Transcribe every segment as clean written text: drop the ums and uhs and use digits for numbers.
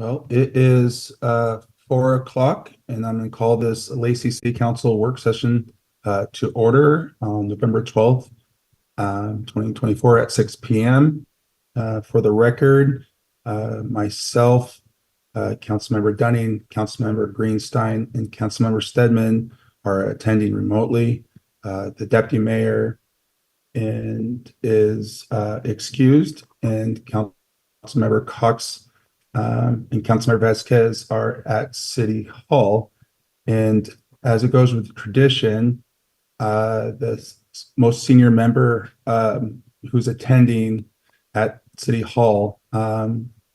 Well, it is 4 o'clock, and I'm going to call this Lacey City Council work session to order on November 12th, 2024 at 6 p.m. For the record, myself, Councilmember Dunning, Councilmember Greenstein, and Councilmember Stedman are attending remotely. The deputy mayor is excused, and Councilmember Cox and Councilmember Vasquez are at City Hall. And as it goes with tradition, the most senior member who's attending at City Hall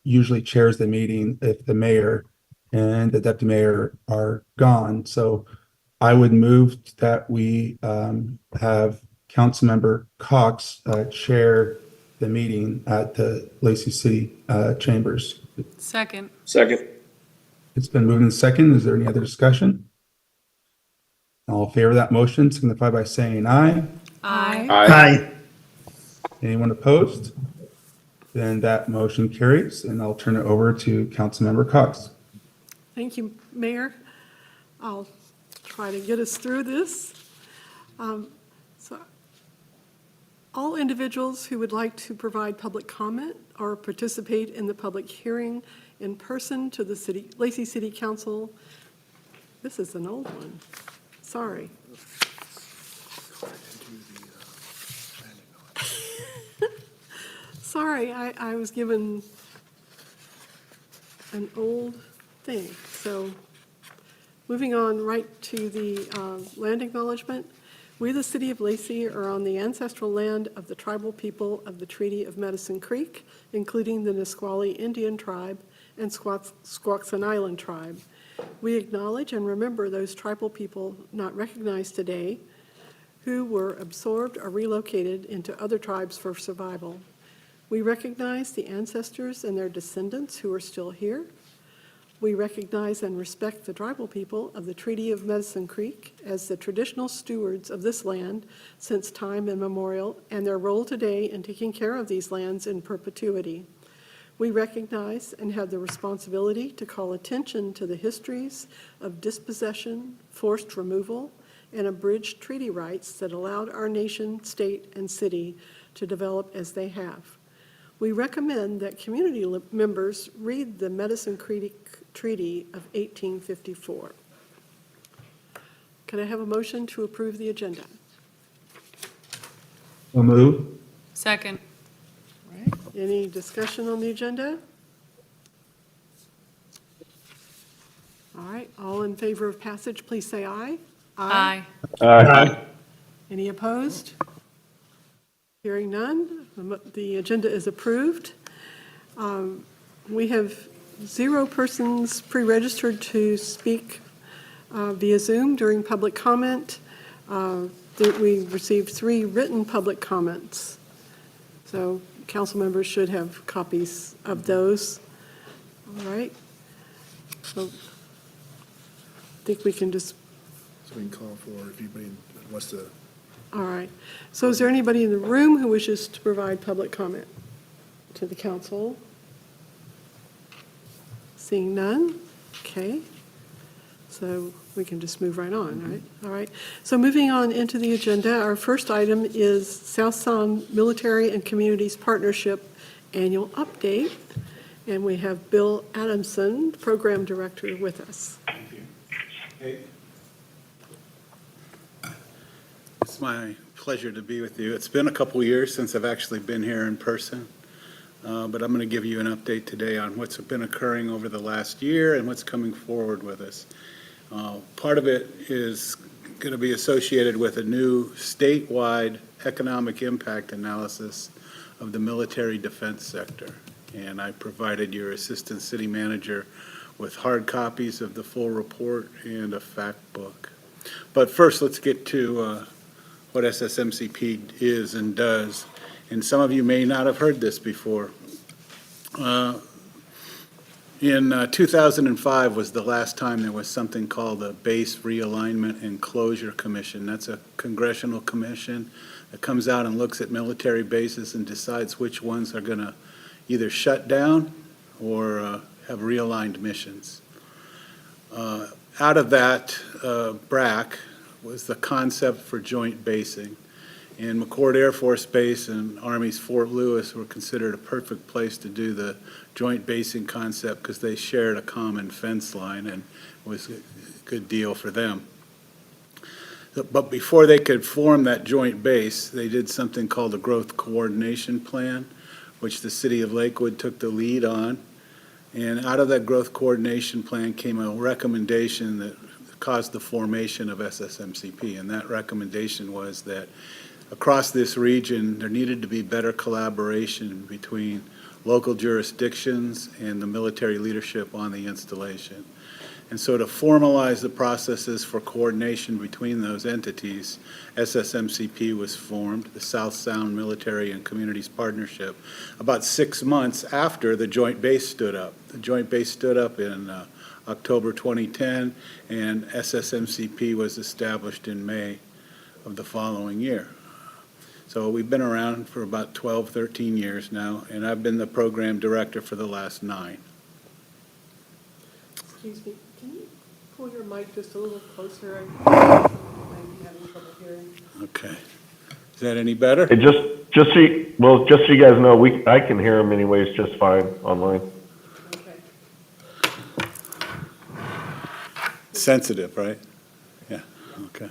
usually chairs the meeting if the mayor and the deputy mayor are gone. So I would move that we have Councilmember Cox chair the meeting at the Lacey City Chambers. Second. It's been moved in second. Is there any other discussion? All in favor of that motion signify by saying aye. Aye. Aye. Anyone opposed? Then that motion carries, and I'll turn it over to Councilmember Cox. Thank you, Mayor. I'll try to get us through this. So, all individuals who would like to provide public comment or participate in the public hearing in person to the Lacey City Council. This is an old one. Sorry. Sorry, I was given an old thing. So moving on right to the land acknowledgement. We, the city of Lacey, are on the ancestral land of the tribal people of the Treaty of Medicine Creek, including the Nisqually Indian tribe and Squaxin Island tribe. We acknowledge and remember those tribal people not recognized today who were absorbed or relocated into other tribes for survival. We recognize the ancestors and their descendants who are still here. We recognize and respect the tribal people of the Treaty of Medicine Creek as the traditional stewards of this land since time immemorial, and their role today in taking care of these lands in perpetuity. We recognize and have the responsibility to call attention to the histories of dispossession, forced removal, and abridged treaty rights that allowed our nation, state, and city to develop as they have. We recommend that community members read the Medicine Creek Treaty of 1854. Can I have a motion to approve the agenda? We'll move. Second. All right. Any discussion on the agenda? All right, all in favor of passage, please say aye. Aye. Aye. Any opposed? Hearing none, the agenda is approved. We have 0 persons pre-registered to speak via Zoom during public comment. We received 3 written public comments. So council members should have copies of those. All right. So I think we can just, So we can call for if anybody wants to. all right. So is there anybody in the room who wishes to provide public comment to the council? Seeing none? Okay. So we can just move right on, right? All right. So moving on into the agenda, our first item is South Sound Military and Communities Partnership Annual Update. And we have Bill Adamson, Program Director, with us. Thank you. Hey. It's my pleasure to be with you. It's been a couple years since I've actually been here in person, but I'm going to give you an update today on what's been occurring over the last year and what's coming forward with us. Part of it is going to be associated with a new statewide economic impact analysis of the military defense sector. And I provided your assistant city manager with hard copies of the full report and a fact book. But first, let's get to what SSMCP is and does. And some of you may not have heard this before. In 2005 was the last time there was something called a Base Realignment and Closure Commission. That's a congressional commission that comes out and looks at military bases and decides which ones are going to either shut down or have realigned missions. Out of that, BRAC was the concept for joint basing. And McCord Air Force Base and Army's Fort Lewis were considered a perfect place to do the joint basing concept because they shared a common fence line and it was a good deal for them. But before they could form that joint base, they did something called a growth coordination plan, which the city of Lakewood took the lead on. And out of that growth coordination plan came a recommendation that caused the formation of SSMCP. And that recommendation was that across this region, there needed to be better collaboration between local jurisdictions and the military leadership on the installation. And so to formalize the processes for coordination between those entities, SSMCP was formed, the South Sound Military and Communities Partnership, about 6 months after the Joint Base stood up. The Joint Base stood up in October 2010, and SSMCP was established in May of the following year. So we've been around for about 12, 13 years now, and I've been the program director for the last 9. Excuse me, can you pull your mic just a little closer? I'm having trouble hearing. Okay. Is that any better? It just so you guys know, I can hear them anyways just fine online. Okay. Sensitive, right? Yeah, okay.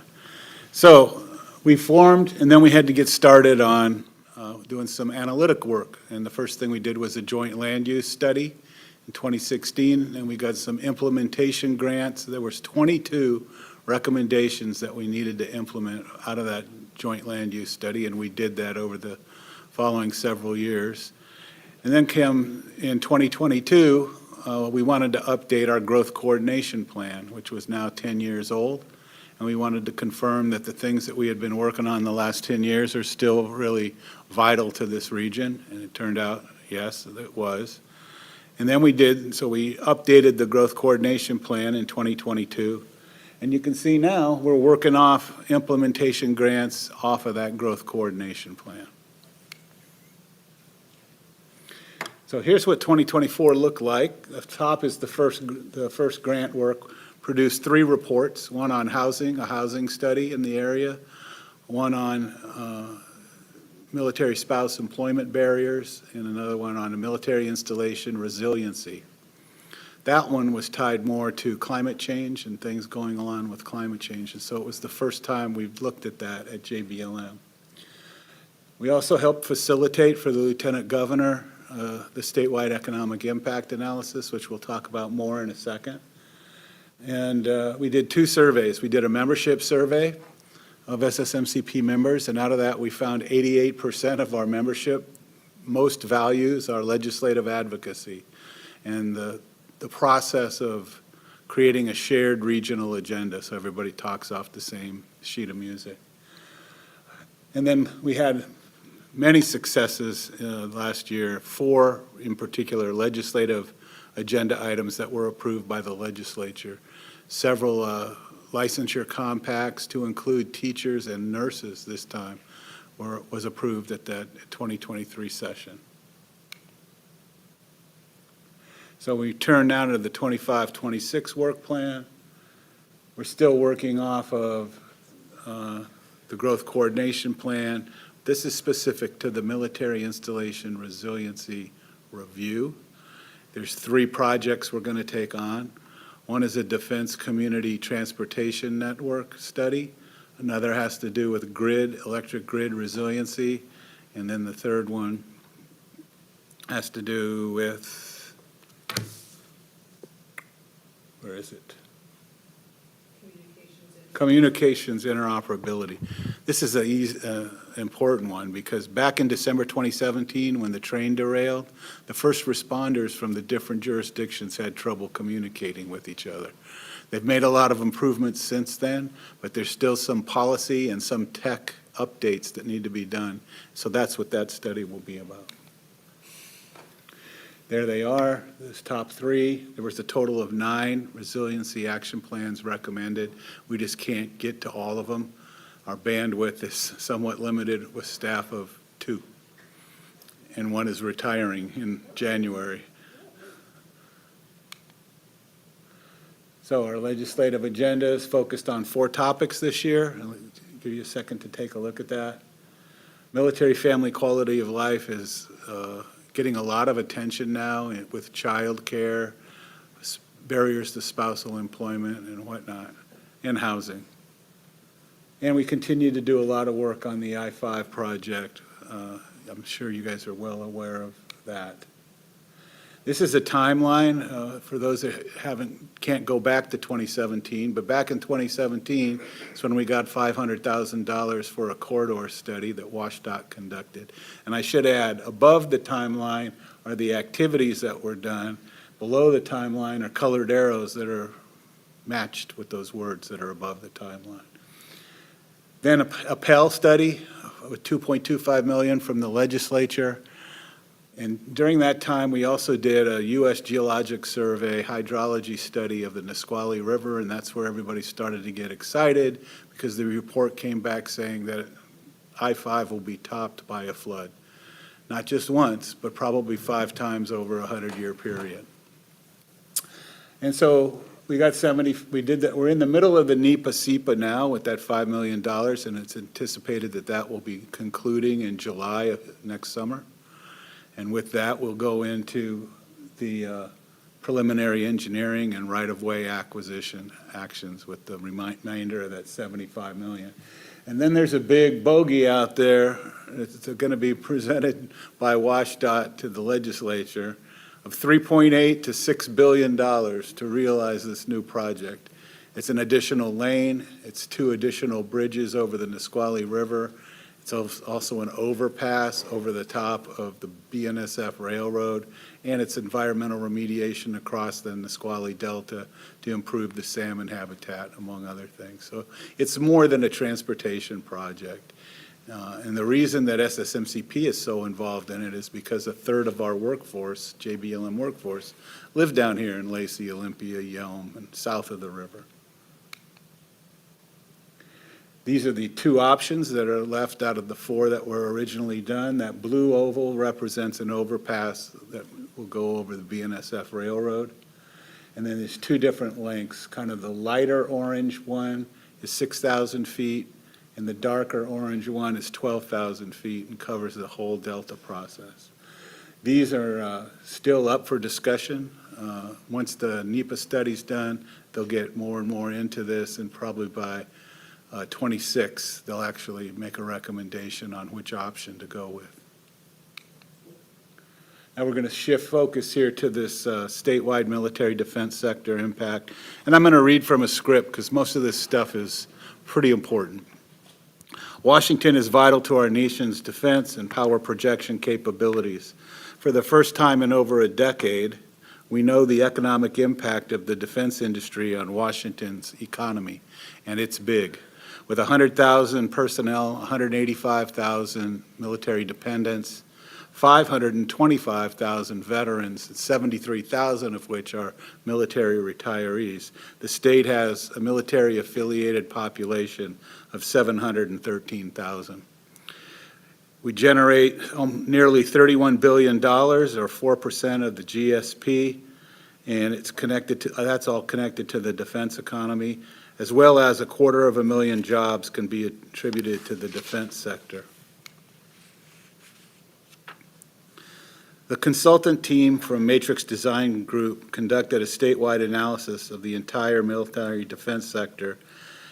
So we formed, and then we had to get started on doing some analytic work. And the first thing we did was a joint land use study in 2016, and we got some implementation grants. There was 22 recommendations that we needed to implement out of that joint land use study, and we did that over the following several years. And then came in 2022, we wanted to update our growth coordination plan, which was now 10 years old. And we wanted to confirm that the things that we had been working on the last 10 years are still really vital to this region. And it turned out, yes, it was. And then we did, so we updated the growth coordination plan in 2022. And you can see now we're working off implementation grants off of that growth coordination plan. So here's what 2024 looked like. The top is the first grant work. Produced 3 reports, one on housing, a housing study in the area, one on military spouse employment barriers, and another one on a military installation resiliency. That one was tied more to climate change and things going on with climate change, and so it was the first time we've looked at that at JBLM. We also helped facilitate for the Lieutenant Governor the statewide economic impact analysis, which we'll talk about more in a second. And we did 2 surveys. We did a membership survey of SSMCP members, and out of that we found 88% of our membership most values our legislative advocacy and the process of creating a shared regional agenda so everybody talks off the same sheet of music. And then we had many successes last year, 4 in particular legislative agenda items that were approved by the legislature. Several licensure compacts to include teachers and nurses this time was approved at that 2023 session. So we turn now to the 25-26 work plan. We're still working off of the growth coordination plan. This is specific to the military installation resiliency review. There's 3 projects we're going to take on. One is a defense community transportation network study. Another has to do with electric grid resiliency. And then the third one has to do with, where is it? Communications interoperability. This is an important one because back in December 2017, when the train derailed, the first responders from the different jurisdictions had trouble communicating with each other. They've made a lot of improvements since then, but there's still some policy and some tech updates that need to be done. So that's what that study will be about. There they are, those top 3. There was a total of 9 resiliency action plans recommended. We just can't get to all of them. Our bandwidth is somewhat limited with staff of 2. And one is retiring in January. So our legislative agenda is focused on 4 topics this year. I'll give you a second to take a look at that. Military family quality of life is getting a lot of attention now with child care, barriers to spousal employment and whatnot, and housing. And we continue to do a lot of work on the I-5 project. I'm sure you guys are well aware of that. This is a timeline for those that can't go back to 2017, but back in 2017 is when we got $500,000 for a corridor study that WashDOT conducted. And I should add, above the timeline are the activities that were done. Below the timeline are colored arrows that are matched with those words that are above the timeline. Then a Pell study with $2.25 million from the legislature. And during that time, we also did a U.S. Geologic Survey hydrology study of the Nisqually River, and that's where everybody started to get excited because the report came back saying that I-5 will be topped by a flood. Not just once, but probably 5 times over a 100-year period. And so we did that. We're in the middle of the NEPA-SEPA now with that $5 million, and it's anticipated that that will be concluding in July of next summer. And with that, we'll go into the preliminary engineering and right-of-way acquisition actions with the remainder of that $75 million. And then there's a big bogey out there that's going to be presented by WashDOT to the legislature of $3.8 to $6 billion to realize this new project. It's an additional lane. It's 2 additional bridges over the Nisqually River. It's also an overpass over the top of the BNSF Railroad, and it's environmental remediation across the Nisqually Delta to improve the salmon habitat, among other things. So it's more than a transportation project. And the reason that SSMCP is so involved in it is because 1/3 of our workforce, JBLM workforce, live down here in Lacey, Olympia, Yelm, and south of the river. These are the 2 options that are left out of the 4 that were originally done. That blue oval represents an overpass that will go over the BNSF Railroad. And then there's 2 different lengths. Kind of the lighter orange one is 6,000 feet, and the darker orange one is 12,000 feet and covers the whole Delta process. These are still up for discussion. Once the NEPA study's done, they'll get more and more into this, and probably by 26, they'll actually make a recommendation on which option to go with. Now we're going to shift focus here to this statewide military defense sector impact. And I'm going to read from a script because most of this stuff is pretty important. Washington is vital to our nation's defense and power projection capabilities. For the first time in over a decade, we know the economic impact of the defense industry on Washington's economy, and it's big. With 100,000 personnel, 185,000 military dependents, 525,000 veterans, 73,000 of which are military retirees, the state has a military-affiliated population of 713,000. We generate nearly $31 billion, or 4% of the GSP, and that's all connected to the defense economy, as well as 250,000 jobs can be attributed to the defense sector. The consultant team from Matrix Design Group conducted a statewide analysis of the entire military defense sector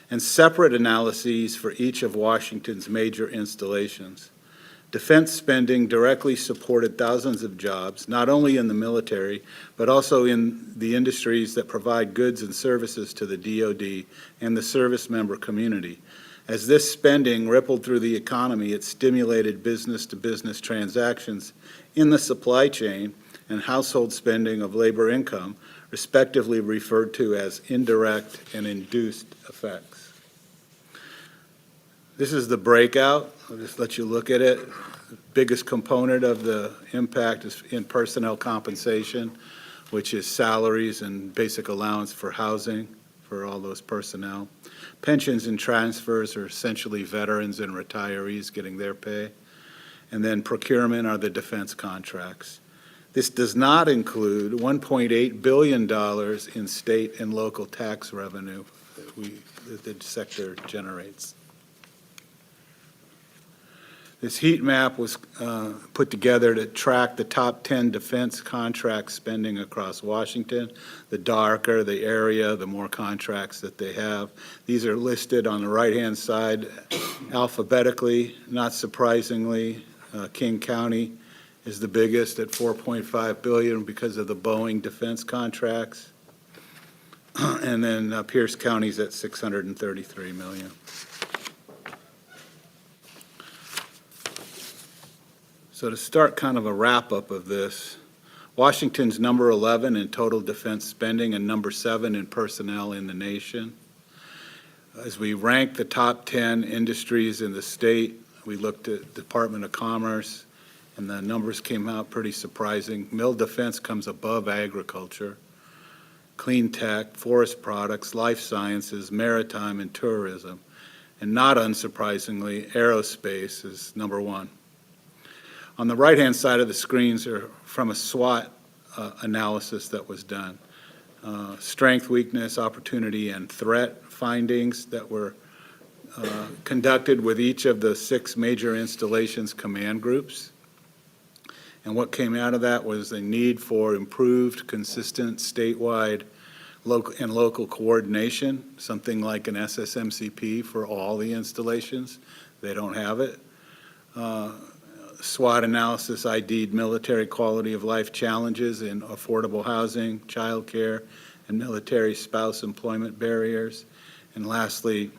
and separate analyses for each of Washington's major installations. Defense spending directly supported thousands of jobs, not only in the military, but also in the industries that provide goods and services to the DoD and the service member community. As this spending rippled through the economy, it stimulated business-to-business transactions in the supply chain and household spending of labor income, respectively referred to as indirect and induced effects. This is the breakout. I'll just let you look at it. The biggest component of the impact is in personnel compensation, which is salaries and basic allowance for housing for all those personnel. Pensions and transfers are essentially veterans and retirees getting their pay. And then procurement are the defense contracts. This does not include $1.8 billion in state and local tax revenue that the sector generates. This heat map was put together to track the top 10 defense contract spending across Washington. The darker the area, the more contracts that they have. These are listed on the right-hand side alphabetically. Not surprisingly, King County is the biggest at $4.5 billion because of the Boeing defense contracts. And then Pierce County's at $633 million. So to start kind of a wrap-up of this, Washington's number 11 in total defense spending and number 7 in personnel in the nation. As we rank the top 10 industries in the state, we looked at Department of Commerce, and the numbers came out pretty surprising. Mill defense comes above agriculture, clean tech, forest products, life sciences, maritime, and tourism. And not unsurprisingly, aerospace is number 1. On the right-hand side of the screens are from a SWOT analysis that was done. Strength, weakness, opportunity, and threat findings that were conducted with each of the 6 major installations command groups. And what came out of that was a need for improved, consistent, statewide and local coordination, something like an SSMCP for all the installations. They don't have it. SWOT analysis ID'd military quality of life challenges in affordable housing, childcare, and military spouse employment barriers. And lastly,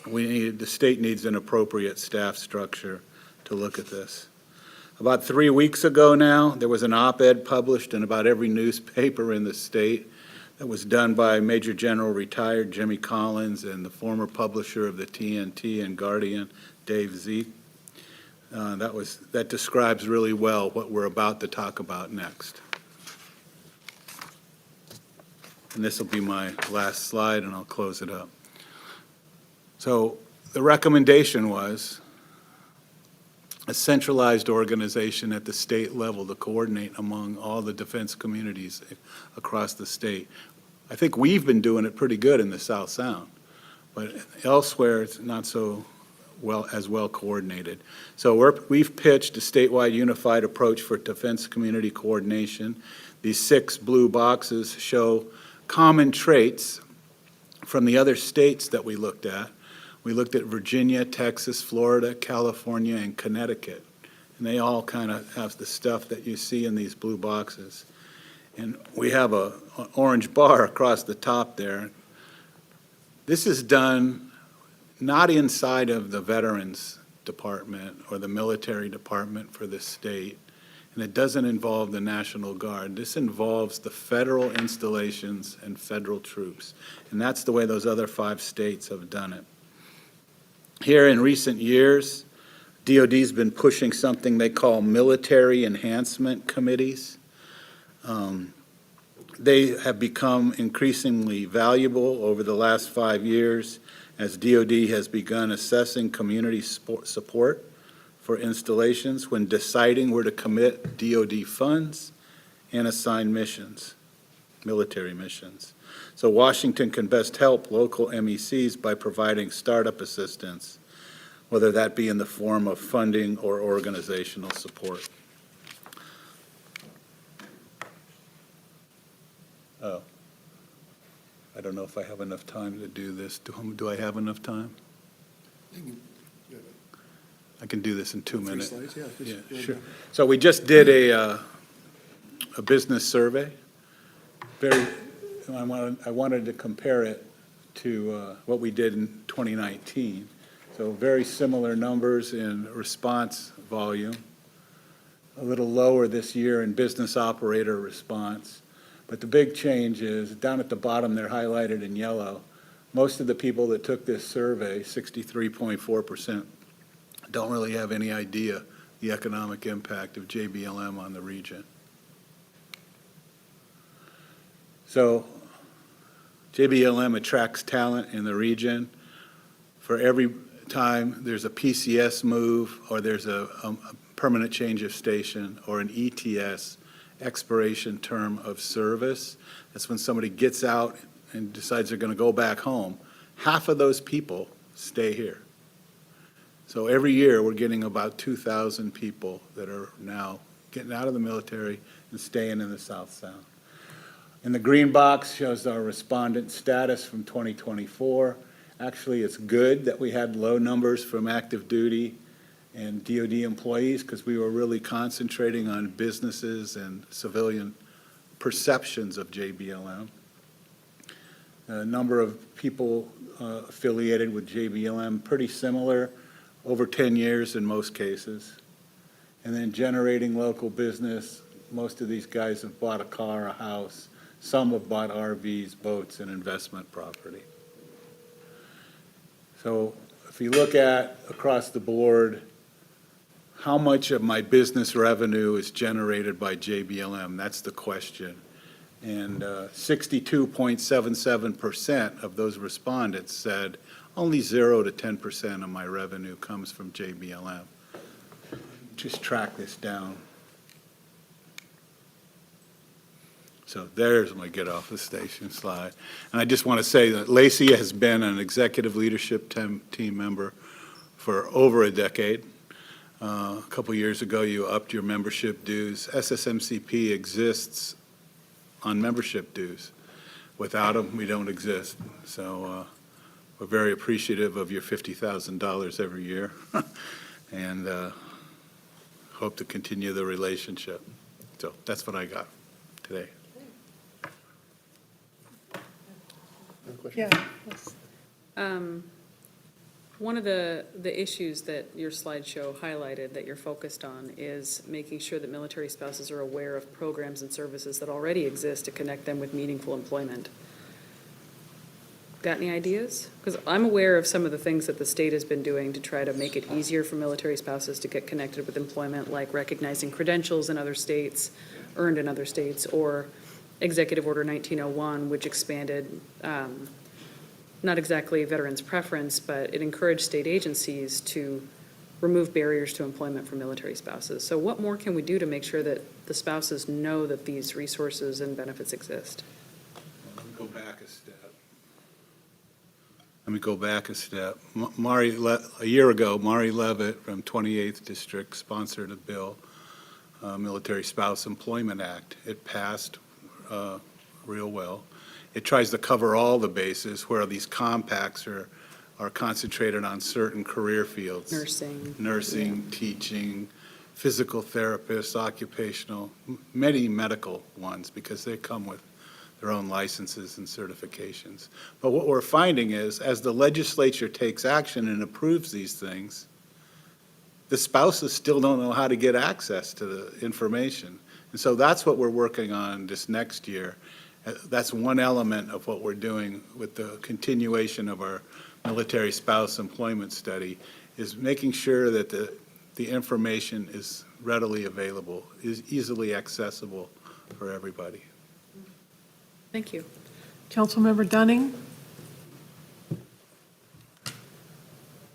the state needs an appropriate staff structure to look at this. About 3 weeks ago now, there was an op-ed published in about every newspaper in the state that was done by Major General retired Jimmy Collins and the former publisher of the TNT and Guardian, Dave Zeke. That describes really well what we're about to talk about next. And this will be my last slide, and I'll close it up. So the recommendation was a centralized organization at the state level to coordinate among all the defense communities across the state. I think we've been doing it pretty good in the South Sound, but elsewhere it's not so well coordinated. So we've pitched a statewide unified approach for defense community coordination. These 6 blue boxes show common traits from the other states that we looked at. We looked at Virginia, Texas, Florida, California, and Connecticut. And they all kind of have the stuff that you see in these blue boxes. And we have an orange bar across the top there. This is done not inside of the Veterans Department or the Military Department for the state, and it doesn't involve the National Guard. This involves the federal installations and federal troops, and that's the way those other 5 states have done it. Here in recent years, DOD's been pushing something they call military enhancement committees. They have become increasingly valuable over the last 5 years as DOD has begun assessing community support for installations when deciding where to commit DOD funds and assign missions, military missions. So Washington can best help local MECs by providing startup assistance, whether that be in the form of funding or organizational support. Oh. I don't know if I have enough time to do this. Do I have enough time? I can do this in 2 minutes. 3 slides, yeah. Yeah, sure. So we just did a business survey. I wanted to compare it to what we did in 2019. So very similar numbers in response volume, a little lower this year in business operator response. But the big change is, down at the bottom, they're highlighted in yellow. Most of the people that took this survey, 63.4%, don't really have any idea the economic impact of JBLM on the region. So JBLM attracts talent in the region. For every time there's a PCS move or there's a permanent change of station or an ETS, expiration term of service. That's when somebody gets out and decides they're going to go back home. Half of those people stay here. So every year, we're getting about 2,000 people that are now getting out of the military and staying in the South Sound. And the green box shows our respondent status from 2024. Actually, it's good that we had low numbers from active duty and DOD employees because we were really concentrating on businesses and civilian perceptions of JBLM. A number of people affiliated with JBLM, pretty similar, over 10 years in most cases. And then generating local business, most of these guys have bought a car, a house. Some have bought RVs, boats, and investment property. So if you look at across the board, how much of my business revenue is generated by JBLM? That's the question. And 62.77% of those respondents said only 0 to 10% of my revenue comes from JBLM. Just track this down. So there's my get off the station slide. And I just want to say that Lacey has been an executive leadership team member for over a decade. A couple years ago, you upped your membership dues. SSMCP exists on membership dues. Without them, we don't exist. So we're very appreciative of your $50,000 every year and hope to continue the relationship. So that's what I got today. Yeah. Yes. One of the issues that your slideshow highlighted that you're focused on is making sure that military spouses are aware of programs and services that already exist to connect them with meaningful employment. Got any ideas? Because I'm aware of some of the things that the state has been doing to try to make it easier for military spouses to get connected with employment, like recognizing credentials in other states, earned in other states, or Executive Order 1901, which expanded, not exactly veterans' preference, but it encouraged state agencies to remove barriers to employment for military spouses. So what more can we do to make sure that the spouses know that these resources and benefits exist? Let me go back a step. A year ago, Mari Levitt from 28th District sponsored a bill, Military Spouse Employment Act. It passed real well. It tries to cover all the bases where these compacts are concentrated on certain career fields. Nursing, teaching, physical therapists, occupational, many medical ones because they come with their own licenses and certifications. But what we're finding is as the legislature takes action and approves these things, the spouses still don't know how to get access to the information. And so that's what we're working on this next year. That's one element of what we're doing with the continuation of our military spouse employment study, is making sure that the information is readily available, is easily accessible for everybody. Thank you. Councilmember Dunning?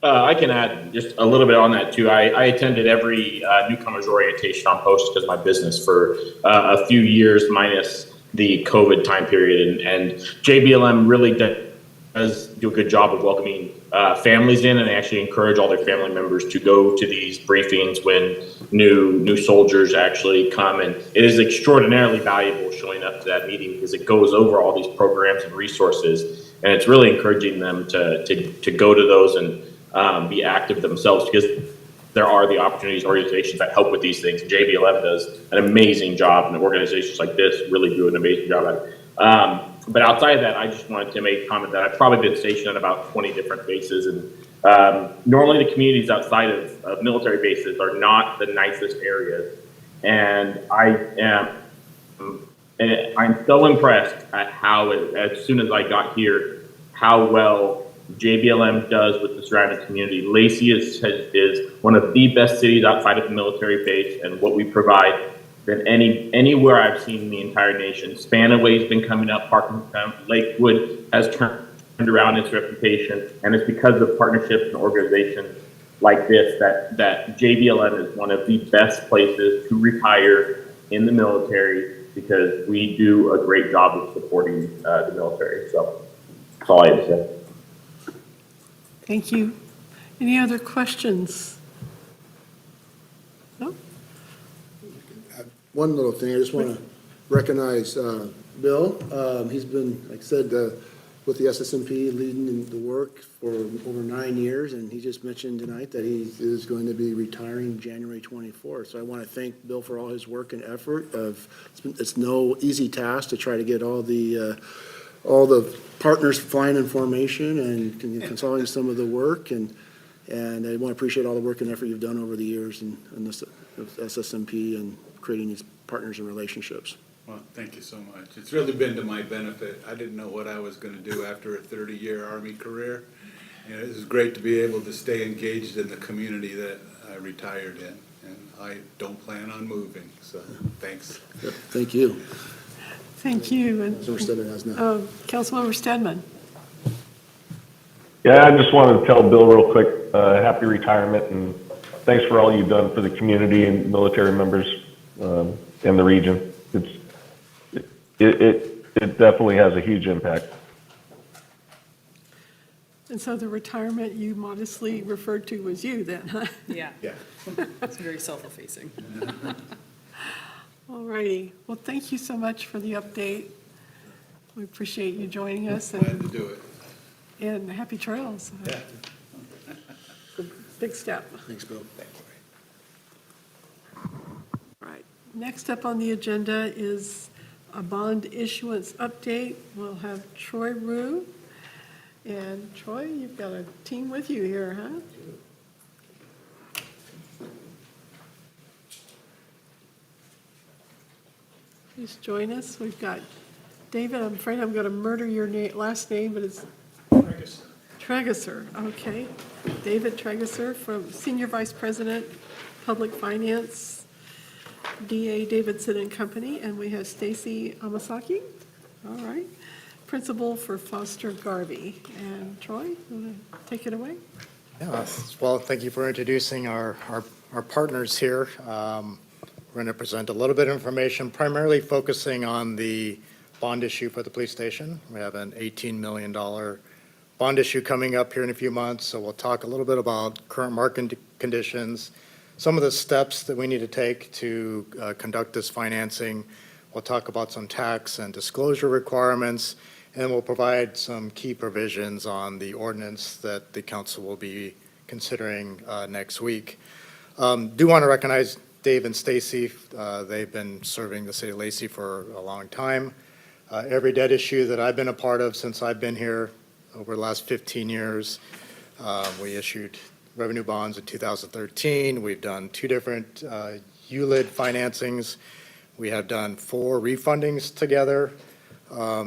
I can add just a little bit on that too. I attended every newcomers orientation on post because of my business for a few years minus the COVID time period. And JBLM really does do a good job of welcoming families in, and they actually encourage all their family members to go to these briefings when new soldiers actually come. And it is extraordinarily valuable showing up to that meeting because it goes over all these programs and resources. And it's really encouraging them to go to those and be active themselves, because there are the opportunities, organizations that help with these things. JBLM does an amazing job, and organizations like this really do an amazing job at it. But outside of that, I just wanted to make a comment that I've probably been stationed at about 20 different bases, and normally the communities outside of military bases are not the nicest areas. And I'm so impressed at how, as soon as I got here, how well JBLM does with the surrounding community. Lacey is one of the best cities outside of the military base, and what we provide than anywhere I've seen in the entire nation. Spanaway's been coming up, Parkinson, Lakewood has turned around its reputation, and it's because of partnerships and organizations like this that JBLM is one of the best places to retire in the military because we do a great job of supporting the military. So that's all I have to say. Thank you. Any other questions? No? One little thing, I just want to recognize Bill. He's been, like I said, with the SSMP leading in the work for over 9 years, and he just mentioned tonight that he is going to be retiring January 24th. So I want to thank Bill for all his work and effort. It's no easy task to try to get all the partners flying in formation and consolidating some of the work, and I want to appreciate all the work and effort you've done over the years in this SSMP and creating these partners and relationships. Well, thank you so much. It's really been to my benefit. I didn't know what I was going to do after a 30-year Army career. And it was great to be able to stay engaged in the community that I retired in. And I don't plan on moving, so thanks. Yep, thank you. Thank you. And Councilmember Stedman has now. Councilmember Stedman. Yeah, I just wanted to tell Bill real quick, happy retirement, and thanks for all you've done for the community and military members in the region. It definitely has a huge impact. And so the retirement you modestly referred to was you then, huh? Yeah, Yeah. it's very self-effacing. All righty. Well, thank you so much for the update. We appreciate you joining us, Glad to do it. and happy trails. Yeah. It's a big step. Thanks, Bill. Right. Next up on the agenda is a bond issuance update. We'll have Troy Rue. And Troy, you've got a team with you here, huh? Please join us. We've got David. I'm afraid I'm going to murder your last name, but it's Tregesser. Okay. David Tregesser from Senior Vice President, Public Finance, D.A. Davidson and Company, and we have Stacy Amasaki. All right. Principal for Foster Garvey. And Troy, you want to take it away? Yeah, well, thank you for introducing our partners here. We're going to present a little bit of information, primarily focusing on the bond issue for the police station. We have an $18 million bond issue coming up here in a few months, so we'll talk a little bit about current market conditions, some of the steps that we need to take to conduct this financing. We'll talk about some tax and disclosure requirements, and we'll provide some key provisions on the ordinance that the council will be considering next week. Do want to recognize Dave and Stacy. They've been serving the city of Lacey for a long time. Every debt issue that I've been a part of since I've been here over the last 15 years, we issued revenue bonds in 2013. We've done 2 different ULID financings. We have done 4 refundings together.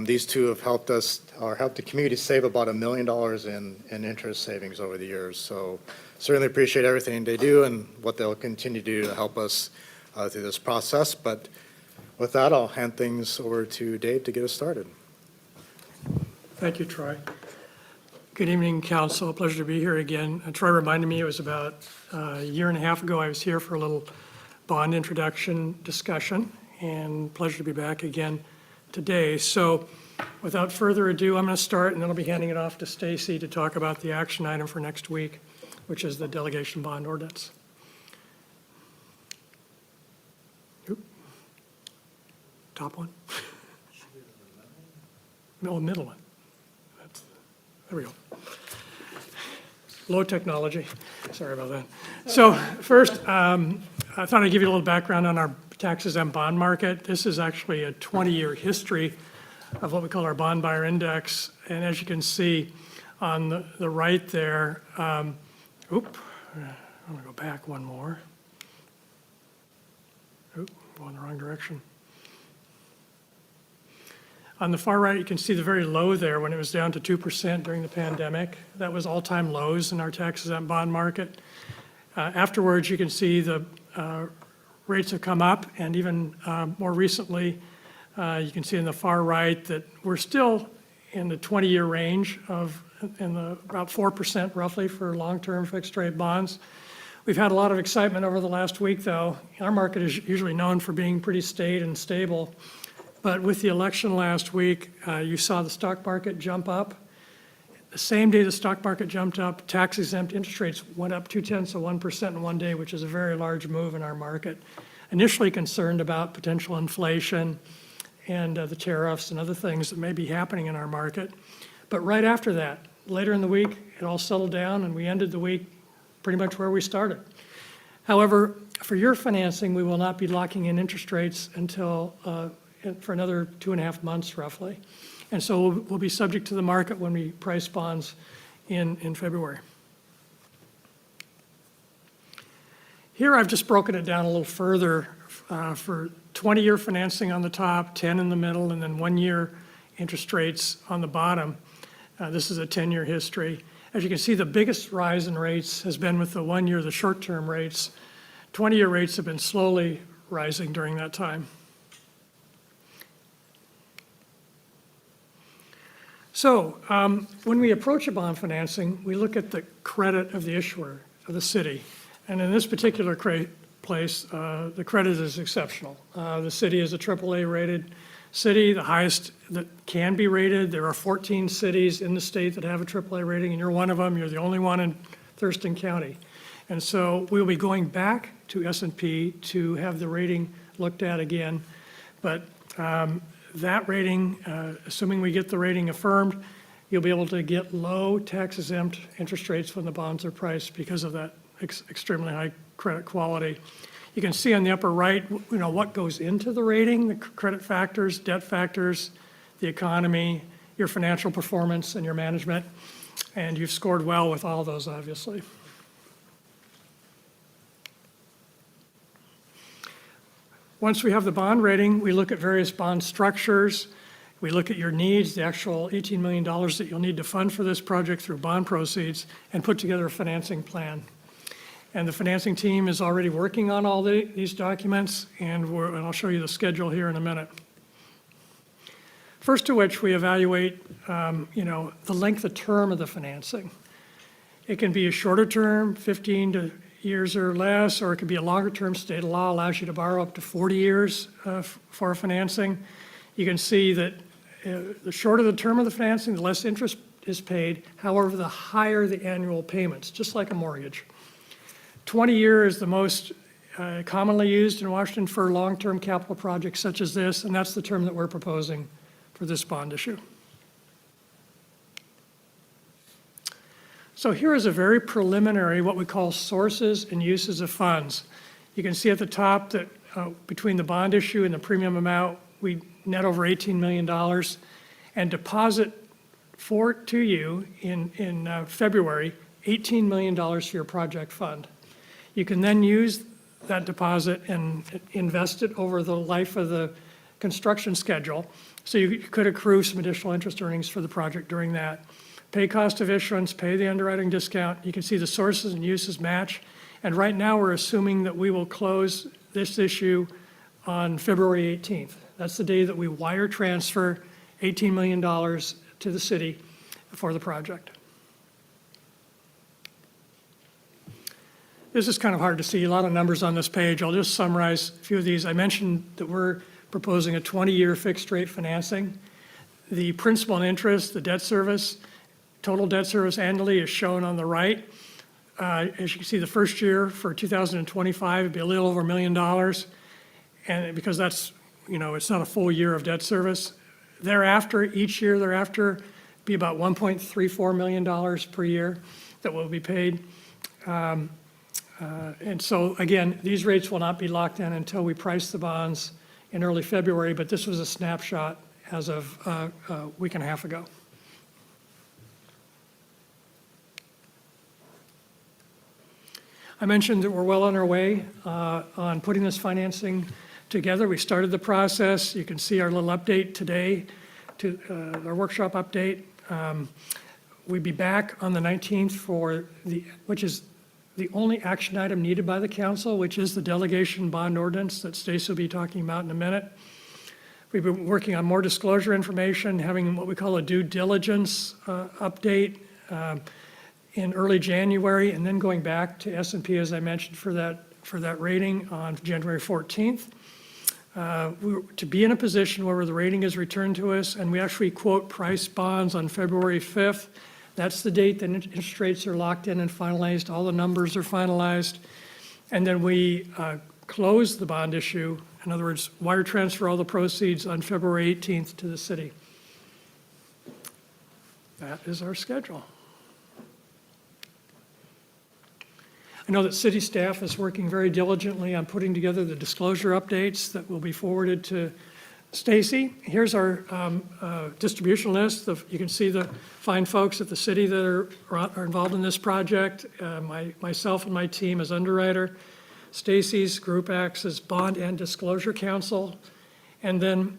These 2 have helped us, or helped the community save about $1 million in interest savings over the years. So certainly appreciate everything they do and what they'll continue to do to help us through this process. But with that, I'll hand things over to Dave to get us started. Thank you, Troy. Good evening, council. A pleasure to be here again. Troy reminded me it was about a year and a half ago I was here for a little bond introduction discussion, and pleasure to be back again today. So without further ado, I'm going to start, and then I'll be handing it off to Stacy to talk about the action item for next week, which is the delegation bond ordinance. Oop. Top one? No, middle one. There we go. Low technology. Sorry about that. So first, I thought I'd give you a little background on our tax-exempt bond market. This is actually a 20-year history of what we call our bond buyer index. And as you can see on the right there, I'm going to go back one more. Going the wrong direction. On the far right, you can see the very low there when it was down to 2% during the pandemic. That was all-time lows in our tax-exempt bond market. Afterwards, you can see the rates have come up, and even more recently, you can see in the far right that we're still in the 20-year range of about 4% roughly for long-term fixed-rate bonds. We've had a lot of excitement over the last week, though. Our market is usually known for being pretty staid and stable. But with the election last week, you saw the stock market jump up. The same day the stock market jumped up, tax-exempt interest rates went up 0.2% in one day, which is a very large move in our market. Initially concerned about potential inflation and the tariffs and other things that may be happening in our market. But right after that, later in the week, it all settled down and we ended the week pretty much where we started. However, for your financing, we will not be locking in interest rates until for another 2.5 months roughly. And so we'll be subject to the market when we price bonds in February. Here I've just broken it down a little further for 20-year financing on the top, 10 in the middle, and then 1-year interest rates on the bottom. This is a 10-year history. As you can see, the biggest rise in rates has been with the 1-year, the short-term rates. 20-year rates have been slowly rising during that time. So when we approach a bond financing, we look at the credit of the issuer, of the city. And in this particular place, the credit is exceptional. The city is a AAA-rated city, the highest that can be rated. There are 14 cities in the state that have a AAA rating, and you're one of them. You're the only one in Thurston County. And so we'll be going back to S&P to have the rating looked at again. But that rating, assuming we get the rating affirmed, you'll be able to get low tax-exempt interest rates when the bonds are priced because of that extremely high credit quality. You can see on the upper right, what goes into the rating, the credit factors, debt factors, the economy, your financial performance, and your management. And you've scored well with all those, obviously. Once we have the bond rating, we look at various bond structures. We look at your needs, the actual $18 million that you'll need to fund for this project through bond proceeds, and put together a financing plan. And the financing team is already working on all these documents, and I'll show you the schedule here in a minute. First of which, we evaluate the length of term of the financing. It can be a shorter term, 15 years or less, or it could be a longer term. State law allows you to borrow up to 40 years for financing. You can see that the shorter the term of the financing, the less interest is paid. However, the higher the annual payments, just like a mortgage. 20-year is the most commonly used in Washington for long-term capital projects such as this, and that's the term that we're proposing for this bond issue. So here is a very preliminary, what we call sources and uses of funds. You can see at the top that between the bond issue and the premium amount, we net over $18 million and deposit to you in February, $18 million for your project fund. You can then use that deposit and invest it over the life of the construction schedule. So you could accrue some additional interest earnings for the project during that. Pay cost of issuance, pay the underwriting discount. You can see the sources and uses match. And right now we're assuming that we will close this issue on February 18th. That's the day that we wire transfer $18 million to the city for the project. This is kind of hard to see, a lot of numbers on this page. I'll just summarize a few of these. I mentioned that we're proposing a 20-year fixed rate financing. The principal and interest, the debt service, total debt service annually is shown on the right. As you can see, the first year for 2025 would be a little over $1 million. And because that's, it's not a full year of debt service. Thereafter, each year thereafter, be about $1.34 million per year that will be paid. And so, again, these rates will not be locked in until we price the bonds in early February, but this was a snapshot as of a week and a half ago. I mentioned that we're well on our way on putting this financing together. We started the process. You can see our little update today, to our workshop update. We'll be back on the 19th which is the only action item needed by the council, which is the delegation bond ordinance that Stacey will be talking about in a minute. We've been working on more disclosure information, having what we call a due diligence update. in early January, and then going back to S&P, as I mentioned, for that rating on January 14th. To be in a position where the rating is returned to us, and we actually quote price bonds on February 5th. That's the date that interest rates are locked in and finalized, all the numbers are finalized. And then we close the bond issue, in other words, wire transfer all the proceeds on February 18th to the city. That is our schedule. I know that city staff is working very diligently on putting together the disclosure updates that will be forwarded to Stacy. Here's our distribution list. You can see the fine folks at the city that are involved in this project. Myself and my team as underwriter. Stacy's group acts as bond and disclosure counsel. And then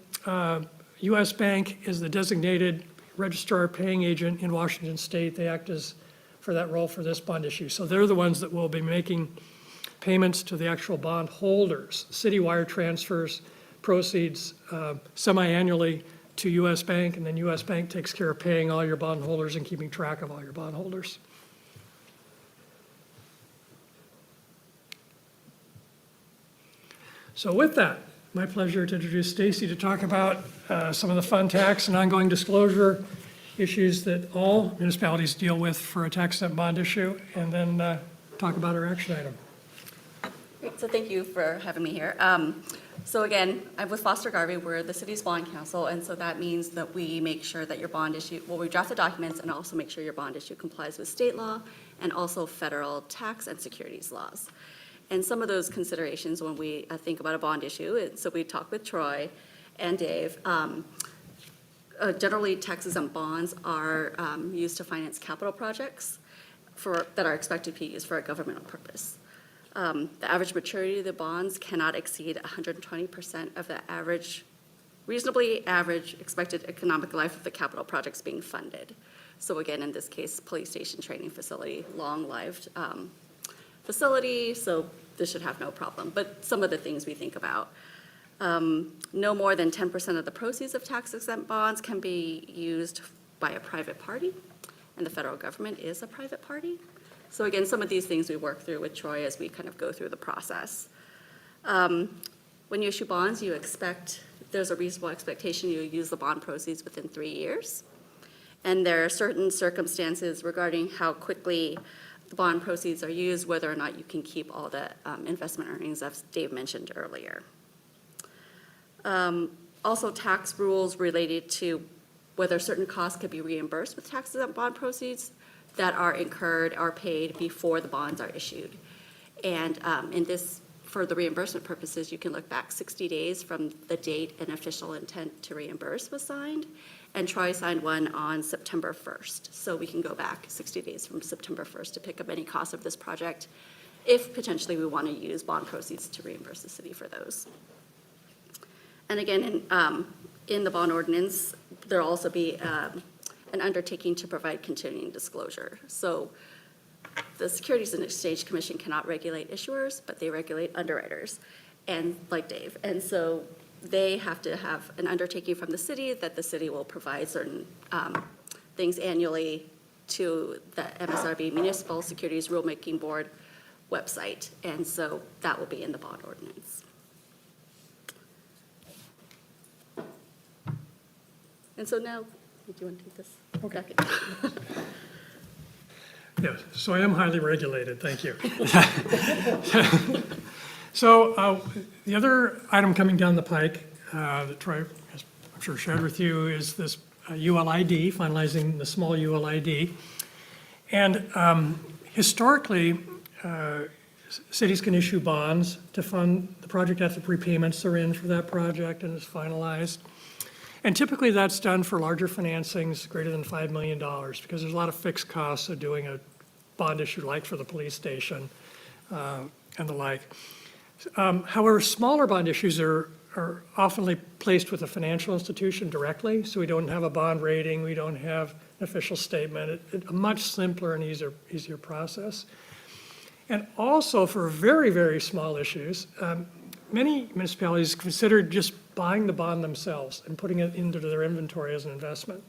U.S. Bank is the designated registrar paying agent in Washington State. They act as for that role for this bond issue. So they're the ones that will be making payments to the actual bond holders. City wire transfers proceeds semi-annually to U.S. Bank, and then U.S. Bank takes care of paying all your bond holders and keeping track of all your bond holders. So with that, my pleasure to introduce Stacy to talk about some of the fun tax and ongoing disclosure issues that all municipalities deal with for a tax exempt bond issue, and then talk about our action item. Great, so thank you for having me here. So again, I'm with Foster Garvey, we're the city's bond counsel, and so that means that we make sure that your bond issue, well, we draft the documents and also make sure your bond issue complies with state law and also federal tax and securities laws. And some of those considerations when we think about a bond issue, and so we talk with Troy and Dave. Generally, tax exempt bonds are used to finance capital projects that are expected to be used for a governmental purpose. The average maturity of the bonds cannot exceed 120% of the reasonably average expected economic life of the capital projects being funded. So again, in this case, police station training facility, long-lived facility, so this should have no problem. But some of the things we think about. No more than 10% of the proceeds of tax-exempt bonds can be used by a private party, and the federal government is a private party. So again, some of these things we work through with Troy as we kind of go through the process. When you issue bonds, there's a reasonable expectation you'll use the bond proceeds within 3 years. And there are certain circumstances regarding how quickly the bond proceeds are used, whether or not you can keep all the investment earnings, as Dave mentioned earlier. Also, tax rules related to whether certain costs could be reimbursed with tax-exempt bond proceeds that are incurred or paid before the bonds are issued. And for the reimbursement purposes, you can look back 60 days from the date an official intent to reimburse was signed, and Troy signed one on September 1st. So we can go back 60 days from September 1st to pick up any costs of this project if potentially we want to use bond proceeds to reimburse the city for those. And again, in the bond ordinance, there'll also be an undertaking to provide continuing disclosure. So the Securities and Exchange Commission cannot regulate issuers, but they regulate underwriters, and like Dave. And so they have to have an undertaking from the city that the city will provide certain things annually to the MSRB, Municipal Securities Rulemaking Board website. And so that will be in the bond ordinance. And so now, do you want to take this? Okay. Back? Yes, so I am highly regulated, thank you. So the other item coming down the pike that Troy has, I'm sure, shared with you is this ULID, finalizing the small ULID. And historically, cities can issue bonds to fund the project after prepayments are in for that project and is finalized. And typically that's done for larger financings greater than $5 million because there's a lot of fixed costs of doing a bond issue like for the police station and the like. However, smaller bond issues are often placed with a financial institution directly, so we don't have a bond rating, we don't have an official statement. It's a much simpler and easier process. And also for very, very small issues, many municipalities consider just buying the bond themselves and putting it into their inventory as an investment.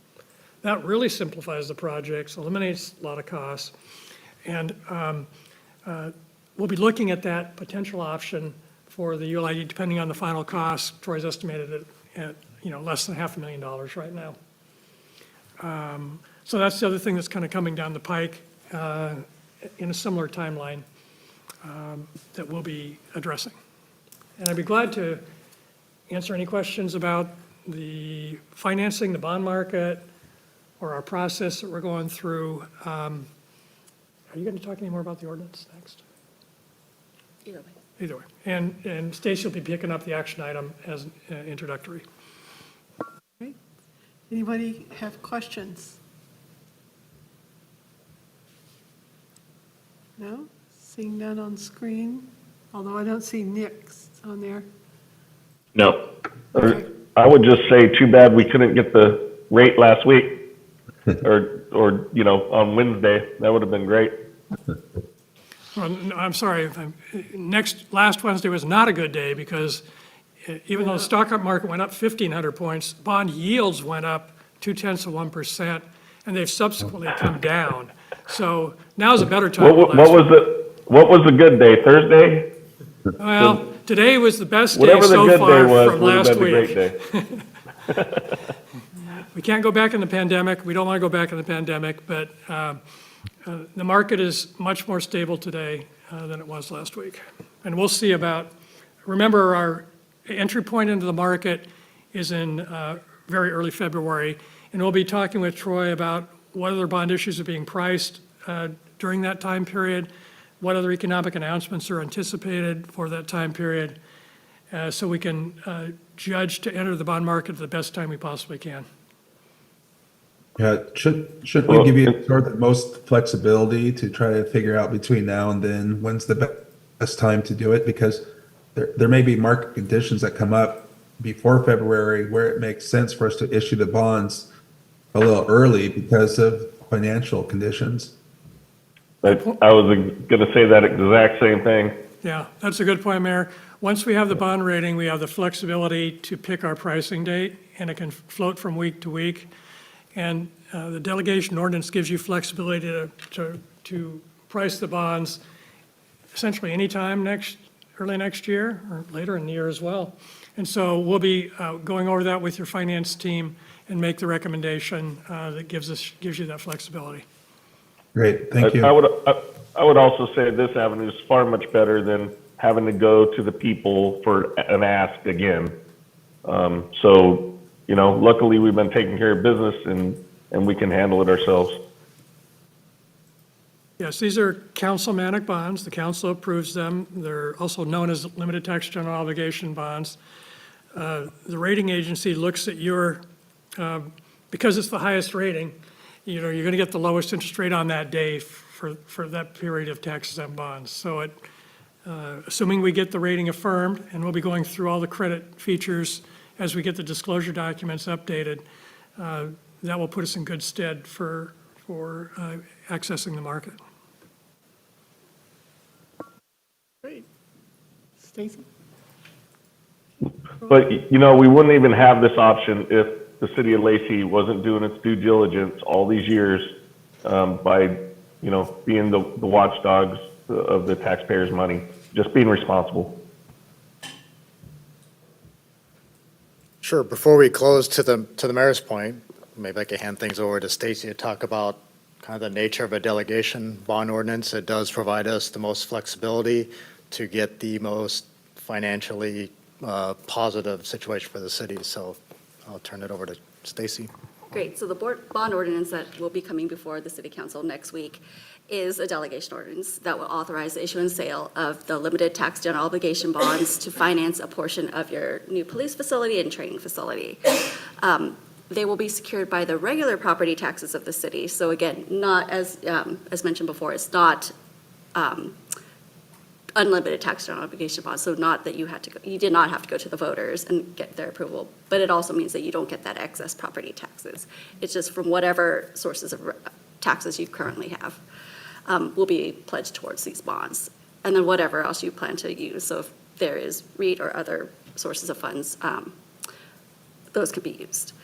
that really simplifies the projects, eliminates a lot of costs. And we'll be looking at that potential option for the ULID, depending on the final cost. Troy's estimated it at, less than $500,000 right now. So that's the other thing that's kind of coming down the pike in a similar timeline that we'll be addressing. And I'd be glad to answer any questions about the financing, the bond market, or our process that we're going through. Are you going to talk any more about the ordinance next? Either way. Either way. And Stacy will be picking up the action item as introductory. Okay. Anybody have questions? No? Seeing none on screen, although I don't see Nick's on there. No. Okay. I would just say, too bad we couldn't get the rate last week, or on Wednesday. That would have been great. Well, no, I'm sorry. Last Wednesday was not a good day because even though the stock market went up 1,500 points, bond yields went up 0.2%, and they've subsequently come down. So now's a better time. What was the good day? Thursday? Well, today was the best day Whatever the so good day far was, from would have last been the week. great day. We can't go back in the pandemic. We don't want to go back in the pandemic, but the market is much more stable today than it was last week. And we'll see remember our entry point into the market is in very early February, and we'll be talking with Troy about what other bond issues are being priced during that time period, what other economic announcements are anticipated for that time period, so we can judge to enter the bond market at the best time we possibly can. Yeah, should we give you sort of the most flexibility to try to figure out between now and then when's the best time to do it? Because there may be market conditions that come up before February where it makes sense for us to issue the bonds a little early because of financial conditions. I was going to say that exact same thing. Yeah, that's a good point, Mayor. Once we have the bond rating, we have the flexibility to pick our pricing date, and it can float from week to week. And the delegation ordinance gives you flexibility to price the bonds essentially anytime early next year or later in the year as well. And so we'll be going over that with your finance team and make the recommendation that gives you that flexibility. Great, thank you. I would also say this avenue is far much better than having to go to the people for an ask again. Luckily we've been taking care of business and we can handle it ourselves. Yes, these are councilmanic bonds. The council approves them. They're also known as limited tax general obligation bonds. The rating agency looks at because it's the highest rating, you're going to get the lowest interest rate on that day for that period of tax-exempt bonds. So assuming we get the rating affirmed, and we'll be going through all the credit features as we get the disclosure documents updated, that will put us in good stead for accessing the market. Great. Stacy? But, we wouldn't even have this option if the city of Lacey wasn't doing its due diligence all these years by, being the watchdogs of the taxpayers' money, just being responsible. Sure. Before we close to the mayor's point, maybe I could hand things over to Stacy to talk about kind of the nature of a delegation bond ordinance. It does provide us the most flexibility to get the most financially positive situation for the city. So I'll turn it over to Stacy. Great. So the bond ordinance that will be coming before the city council next week is a delegation ordinance that will authorize the issue and sale of the limited tax general obligation bonds to finance a portion of your new police facility and training facility. They will be secured by the regular property taxes of the city. So again, not as mentioned before, it's not unlimited tax general obligation bonds. So not that you did not have to go to the voters and get their approval, but it also means that you don't get that excess property taxes. It's just from whatever sources of taxes you currently have will be pledged towards these bonds. And then whatever else you plan to use. So if there is REIT or other sources of funds, those could be used.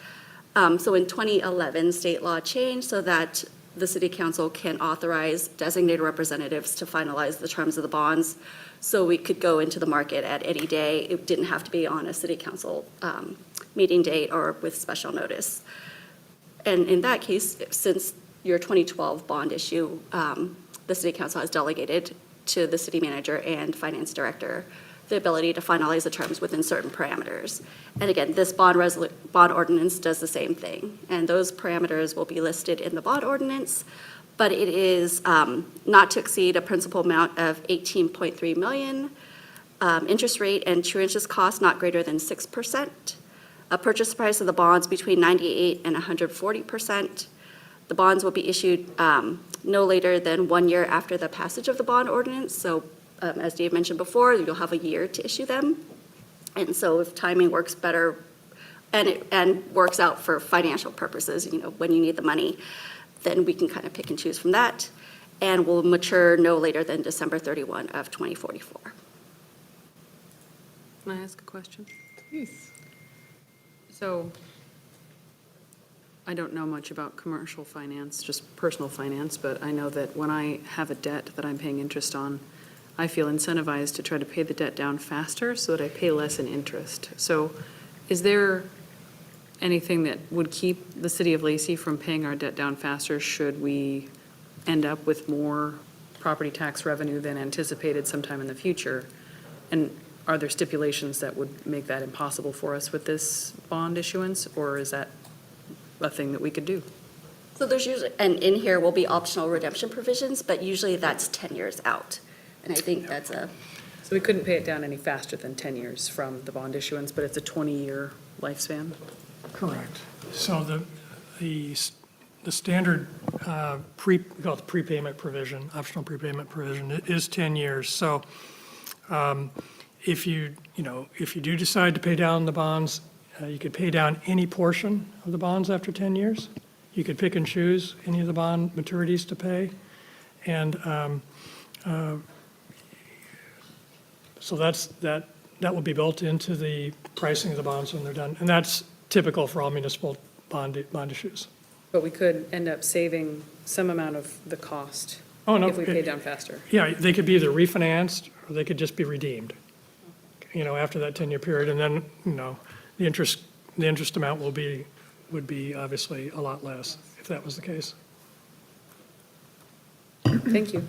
So in 2011, state law changed so that the city council can authorize designated representatives to finalize the terms of the bonds. So we could go into the market at any day. It didn't have to be on a city council meeting date or with special notice. And in that case, since your 2012 bond issue, the city council has delegated to the city manager and finance director the ability to finalize the terms within certain parameters. And again, this bond ordinance does the same thing. And those parameters will be listed in the bond ordinance, but it is not to exceed a principal amount of 18.3 million, interest rate and true interest cost not greater than 6%, a purchase price of the bonds between 98 and 140%. The bonds will be issued no later than 1 year after the passage of the bond ordinance. So as Dave mentioned before, you'll have a year to issue them. And so if timing works better and works out for financial purposes, when you need the money, then we can kind of pick and choose from that. And will mature no later than December 31 of 2044. Can I ask a question? Please. So I don't know much about commercial finance, just personal finance, but I know that when I have a debt that I'm paying interest on, I feel incentivized to try to pay the debt down faster so that I pay less in interest. So is there anything that would keep the city of Lacey from paying our debt down faster should we end up with more property tax revenue than anticipated sometime in the future? And are there stipulations that would make that impossible for us with this bond issuance, or is that a thing that we could do? So there's usually, and in here will be optional redemption provisions, but usually that's 10 years out. And I think that's a, So we couldn't pay it down any faster than 10 years from the bond issuance, but it's a 20-year lifespan? Correct. So the standard we call it the prepayment provision, optional prepayment provision, it is 10 years. So if you do decide to pay down the bonds, you could pay down any portion of the bonds after 10 years. You could pick and choose any of the bond maturities to pay. And so that will be built into the pricing of the bonds when they're done. And that's typical for all municipal bond issues. But we could end up saving some amount of the cost if we pay down faster. Yeah, they could be either refinanced or they could just be redeemed, after that 10-year period. And then, the interest amount would be obviously a lot less if that was the case. Thank you.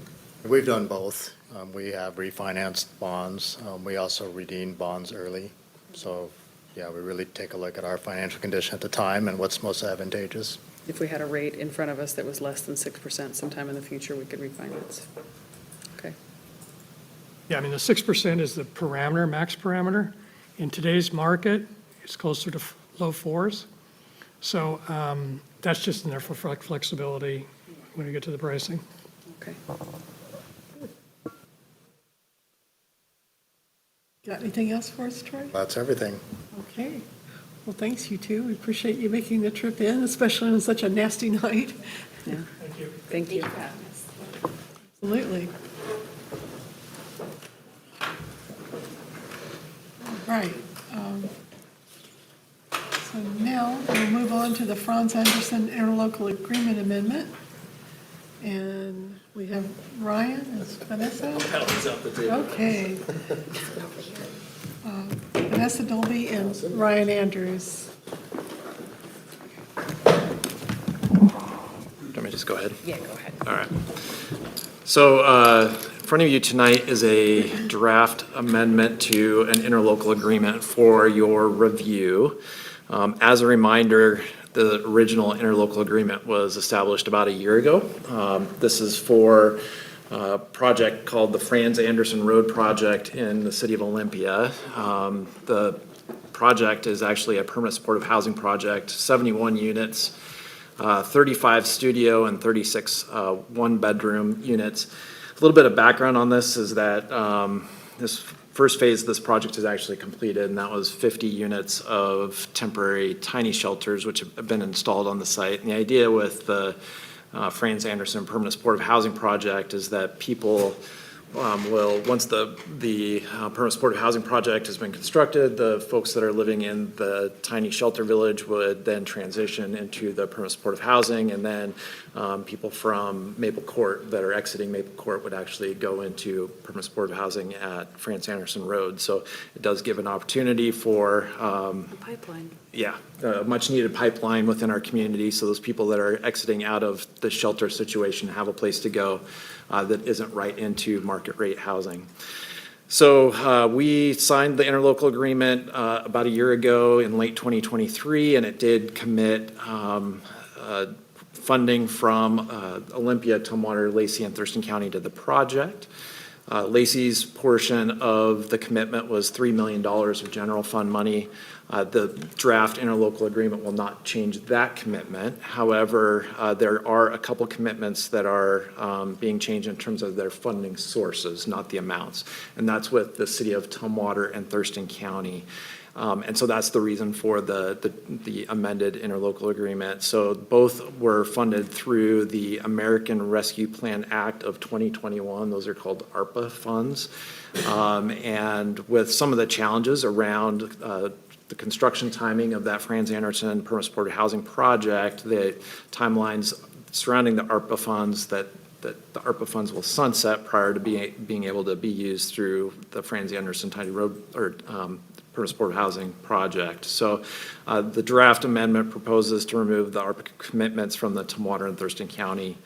We've done both. We have refinanced bonds. We also redeemed bonds early. So, yeah, we really take a look at our financial condition at the time and what's most advantageous. If we had a rate in front of us that was less than 6% sometime in the future, we could refinance. Okay. Yeah, I mean, the 6% is the parameter, max parameter. In today's market, it's closer to low fours. So that's just in there for flexibility when you get to the pricing. Okay. Got anything else for us, Troy? That's everything. Okay. Well, thanks, you two. We appreciate you making the trip in, especially on such a nasty night. Yeah. Thank you. Thank you. Absolutely. Right. So now we'll move on to the Franz Anderson Interlocal Agreement Amendment. And we have Ryan and Vanessa. Okay. Vanessa Dolby and Ryan Andrews. Let me just go ahead. Yeah, go ahead. All right. So in front of you tonight is a draft amendment to an interlocal agreement for your review. As a reminder, the original interlocal agreement was established about a year ago. This is for a project called the Franz Anderson Road Project in the city of Olympia. The project is actually a permanent supportive housing project, 71 units, 35 studio and 36 one-bedroom units. A little bit of background on this is that this first phase of this project is actually completed, and that was 50 units of temporary tiny shelters which have been installed on the site. And the idea with the Franz Anderson Permanent Supportive Housing Project is that people once the permanent supportive housing project has been constructed, the folks that are living in the tiny shelter village would then transition into the permanent supportive housing, and then people from Maple Court that are exiting Maple Court would actually go into permanent supportive housing at France Anderson Road. So it does give an opportunity for Pipeline. yeah, a much-needed pipeline within our community, so those people that are exiting out of the shelter situation have a place to go that isn't right into market-rate housing. So we signed the interlocal agreement about a year ago in late 2023, and it did commit funding from Olympia, Tumwater, Lacey, and Thurston County to the project. Lacey's portion of the commitment was $3 million of general fund money. The draft interlocal agreement will not change that commitment. However, there are a couple commitments that are being changed in terms of their funding sources, not the amounts. And that's with the city of Tumwater and Thurston County. And so that's the reason for the amended interlocal agreement. So both were funded through the American Rescue Plan Act of 2021. Those are called ARPA funds. And with some of the challenges around the construction timing of that Franz Anderson permanent supportive housing project, the timelines surrounding the ARPA funds that the ARPA funds will sunset prior to being able to be used through the Franz Anderson Tiny Road or permanent supportive housing project. So the draft amendment proposes to remove the ARPA commitments from the Tumwater and Thurston County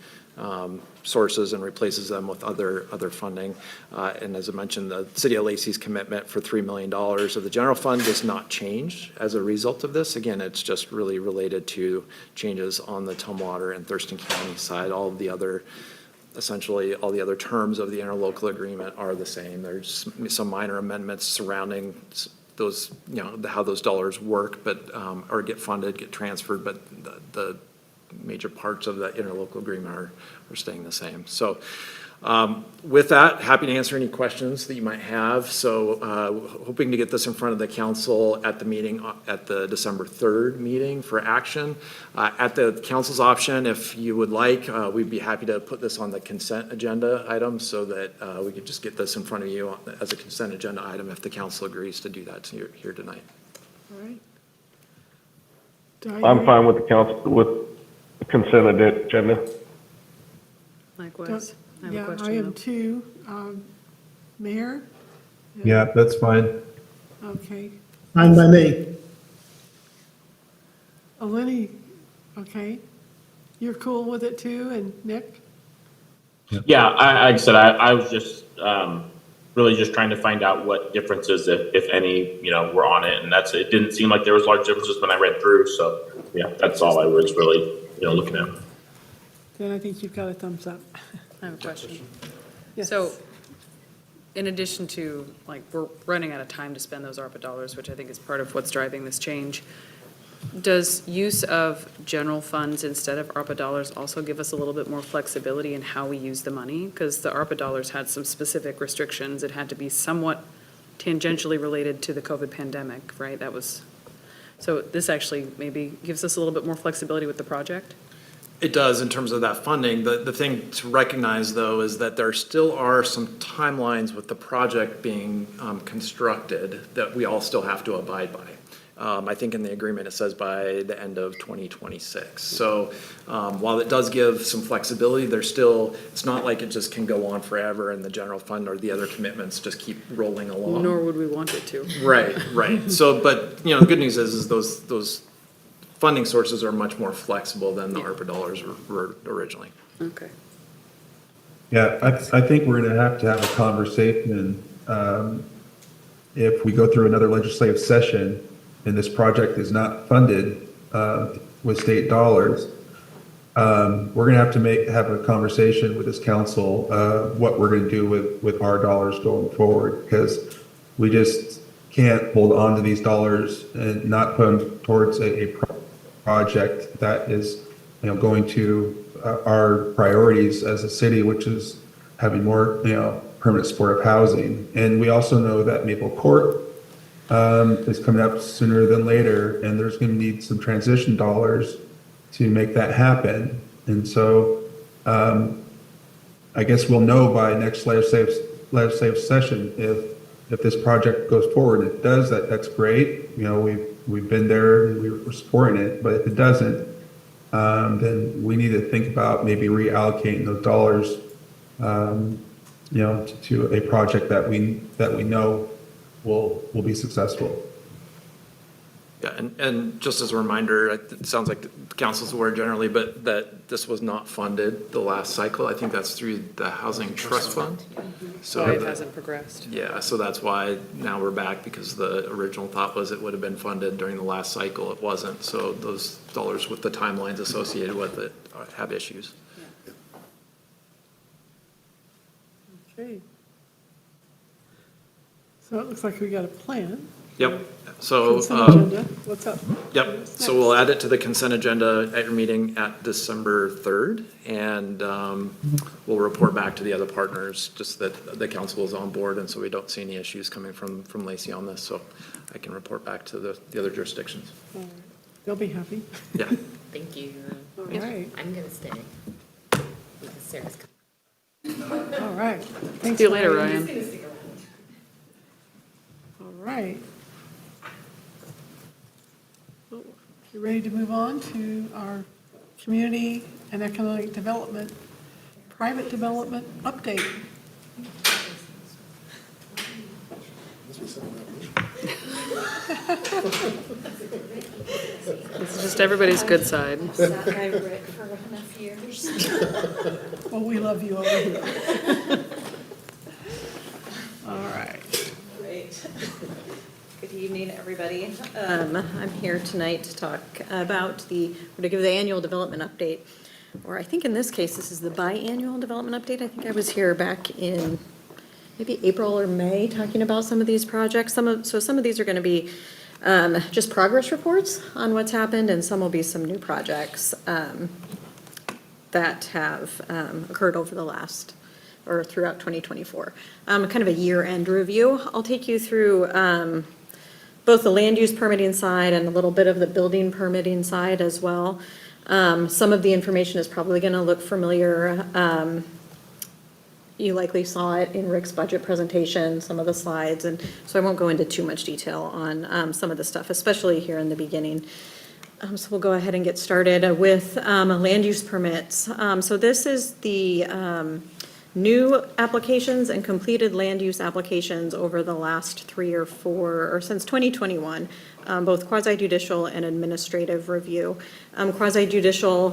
sources and replaces them with other funding. And as I mentioned, the City of Lacey's commitment for $3 million of the general fund does not change as a result of this. Again, it's just really related to changes on the Tumwater and Thurston County side. Essentially all the other terms of the interlocal agreement are the same. There's some minor amendments surrounding those, how those dollars work, but or get funded, get transferred, but the major parts of that interlocal agreement are staying the same. So with that, happy to answer any questions that you might have. So hoping to get this in front of the council at the meeting, at the December 3rd meeting for action. At the council's option, if you would like, we'd be happy to put this on the consent agenda item so that we could just get this in front of you as a consent agenda item if the council agrees to do that here tonight. All right. Do I I'm hear- fine with the council, with the consent agenda. Likewise. I have a Yeah, question, I am though. too. Mayor? Yeah, that's fine. Okay. Fine by me. Eleni, okay. You're cool with it too, and Nick? Yeah, like I said, I was just really just trying to find out what differences, if any, were on it, and it didn't seem like there was large differences when I read through. So yeah, that's all I was really looking at. Then I think you've got a thumbs up. I have a question. Yes. So, in addition to, we're running out of time to spend those ARPA dollars, which I think is part of what's driving this change, does use of general funds instead of ARPA dollars also give us a little bit more flexibility in how we use the money? Because the ARPA dollars had some specific restrictions. It had to be somewhat tangentially related to the COVID pandemic, right? So this actually maybe gives us a little bit more flexibility with the project? It does in terms of that funding. The thing to recognize, though, is that there still are some timelines with the project being constructed that we all still have to abide by. I think in the agreement it says by the end of 2026. So while it does give some flexibility, it's not like it just can go on forever and the general fund or the other commitments just keep rolling along. Nor would we want it to. Right. So, but, the good news is those funding sources are much more flexible than the ARPA dollars were originally. Okay. Yeah, I think we're going to have a conversation if we go through another legislative session and this project is not funded with state dollars. We're going to have a conversation with this council what we're going to do with our dollars going forward, because we just can't hold on to these dollars and not put them towards a project that is, going to our priorities as a city, which is having more, permanent supportive housing. And we also know that Maple Court is coming up sooner than later, and there's going to need some transition dollars to make that happen. And so I guess we'll know by next legislative legislative session. If this project goes forward and it does, that's great. You know, we've been there and we're supporting it, but if it doesn't, then we need to think about maybe reallocating those dollars, you know, to a project that we know will be successful. Yeah, and just as a reminder, it sounds like the council's aware generally, but that this was not funded the last cycle. I think that's through the Housing Trust Fund. So Why it hasn't progressed. yeah, so that's why now we're back, because the original thought was it would have been funded during the last cycle. It wasn't. So those dollars with the timelines associated with it have issues. Okay. So it looks like we got a plan. Yep, so. Consent agenda, what's up? Yep, What's so we'll add it to the consent agenda at your meeting at December 3rd, and we'll report back to the other partners, just that the council is on board, and so we don't see any issues coming from Lacey on this, so I can report back to the other jurisdictions. All right. They'll be happy. Yeah. Thank you. All right, I'm gonna stay. Because Sarah's coming. all right. Thanks, See you later, Ryan. All right. You ready to move on to our community and economic development, private development update? It's just everybody's good side. Sat by Rick for enough years. Well, we love you over here. All right. Great. Good evening, everybody. I'm here tonight to talk about to give the annual development update, or I think in this case, this is the biannual development update. I think I was here back in maybe April or May talking about some of these projects. So some of these are going to be just progress reports on what's happened, and some will be some new projects that have occurred over the last or throughout 2024. Kind of a year-end review. I'll take you through both the land use permitting side and a little bit of the building permitting side as well. Some of the information is probably going to look familiar. You likely saw it in Rick's budget presentation, some of the slides, and so I won't go into too much detail on some of the stuff, especially here in the beginning. So we'll go ahead and get started with land use permits. So this is the new applications and completed land use applications over the last 3 or 4, or since 2021, both quasi-judicial and administrative review. Quasi-judicial,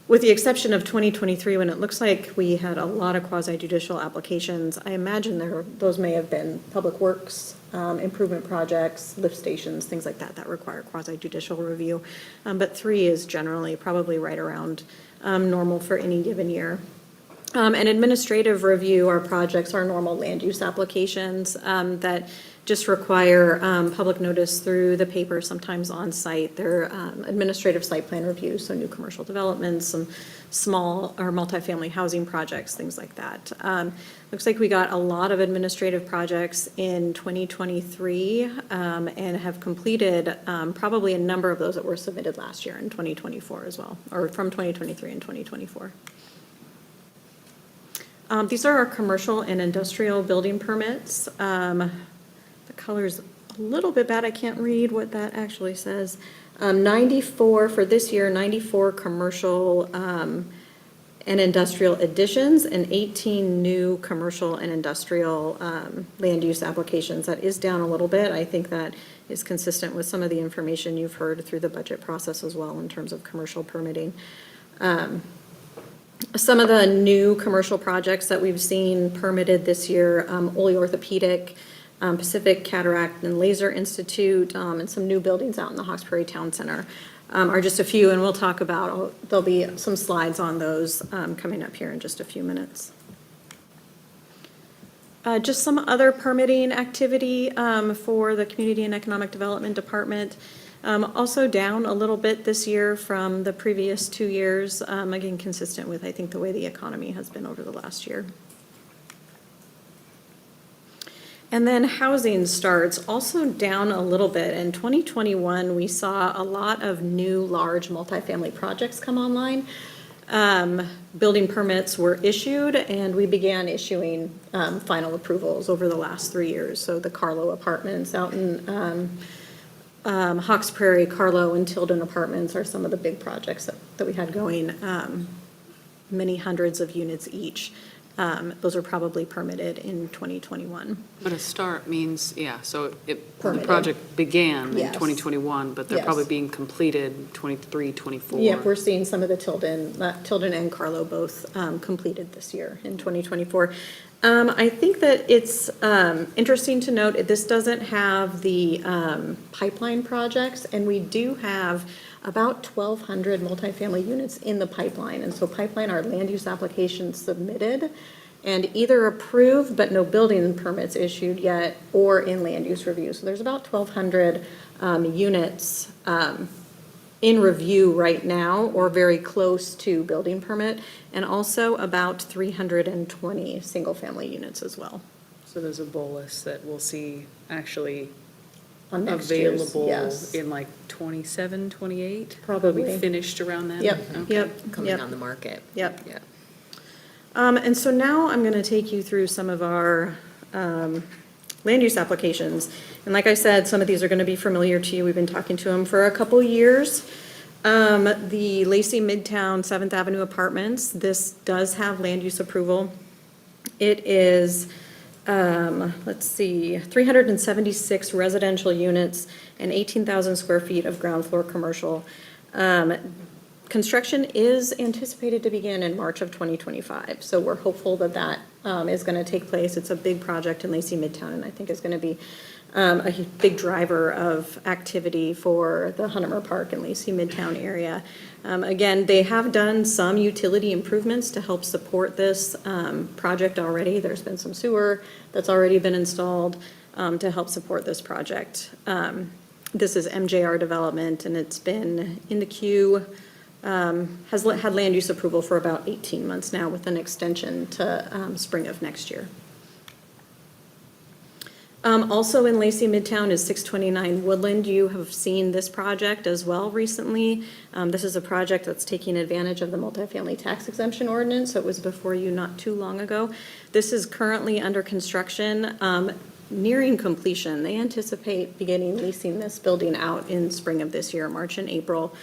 with the exception of 2023, when it looks like we had a lot of quasi-judicial applications, I imagine those may have been public works, improvement projects, lift stations, things like that require quasi-judicial review. But 3 is generally probably right around normal for any given year. An administrative review are projects, are normal land use applications that just require public notice through the paper, sometimes on site. They're administrative site plan reviews, so new commercial developments, some small or multifamily housing projects, things like that. Looks like we got a lot of administrative projects in 2023 and have completed probably a number of those that were submitted last year in 2024 as well, or from 2023 and 2024. These are our commercial and industrial building permits. The color's a little bit bad. I can't read what that actually says. 94 for this year, 94 commercial and industrial additions, and 18 new commercial and industrial land use applications. That is down a little bit. I think that is consistent with some of the information you've heard through the budget process as well in terms of commercial permitting. Some of the new commercial projects that we've seen permitted this year, Ole Orthopedic, Pacific Cataract and Laser Institute, and some new buildings out in the Hawks Prairie Town Center are just a few, and we'll talk about, there'll be some slides on those coming up here in just a few minutes. Just some other permitting activity for the Community and Economic Development Department. Also down a little bit this year from the previous 2 years, again, consistent with, I think, the way the economy has been over the last year. And then housing starts, also down a little bit. In 2021, we saw a lot of new large multifamily projects come online. Building permits were issued, and we began issuing final approvals over the last 3 years. So the Carlo Apartments out in Hawks Prairie, Carlo and Tilden Apartments are some of the big projects that we had going, many hundreds of units each. Those are probably permitted in 2021. But a start means, yeah, so the Permitted. project began in Yes. 2021, but they're Yes. probably being completed 23, 24. Yeah, we're seeing some of the Tilden and Carlo both completed this year in 2024. I think that it's interesting to note, this doesn't have the pipeline projects, and we do have about 1,200 multifamily units in the pipeline. And so pipeline are land use applications submitted and either approved but no building permits issued yet, or in land use review. So there's about 1,200 units in review right now, or very close to building permit, and also about 320 single-family units as well. So there's a bolus that we'll see actually On next year's, available yes. in like 27, 28? Probably. We finished around then? Yep, Okay. yep, Coming yep. on the market. Yep. Yeah. And so now I'm going to take you through some of our land use applications. And like I said, some of these are going to be familiar to you. We've been talking to them for a couple years. The Lacey Midtown 7th Avenue Apartments, this does have land use approval. It is, let's see, 376 residential units and 18,000 square feet of ground floor commercial. Construction is anticipated to begin in March of 2025, so we're hopeful that that is going to take place. It's a big project in Lacey Midtown, and I think is going to be a big driver of activity for the Huntemer Park and Lacey Midtown area. Again, they have done some utility improvements to help support this project already. There's been some sewer that's already been installed to help support this project. This is MJR Development, and it's been in the queue. Has had land use approval for about 18 months now, with an extension to spring of next year. Also in Lacey Midtown is 629 Woodland. You have seen this project as well recently. This is a project that's taking advantage of the multifamily tax exemption ordinance, so it was before you not too long ago. This is currently under construction, nearing completion. They anticipate beginning leasing this building out in spring of this year, March and April.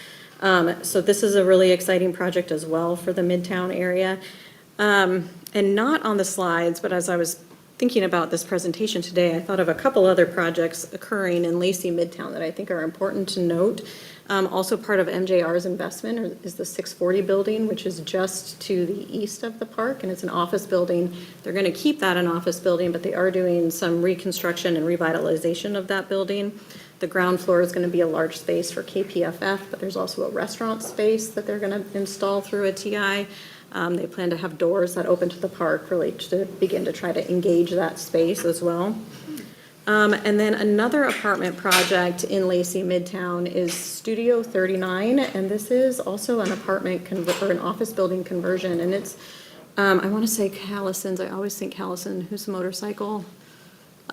So this is a really exciting project as well for the Midtown area. And not on the slides, but as I was thinking about this presentation today, I thought of a couple other projects occurring in Lacey Midtown that I think are important to note. Also part of MJR's investment is the 640 building, which is just to the east of the park, and it's an office building. They're going to keep that an office building, but they are doing some reconstruction and revitalization of that building. The ground floor is going to be a large space for KPFF, but there's also a restaurant space that they're going to install through a TI. They plan to have doors that open to the park, really to begin to try to engage that space as well. And then another apartment project in Lacey Midtown is Studio 39, and this is also an apartment or an office building conversion, and it's, I want to say Callison's. I always think Callison. Who's the motorcycle?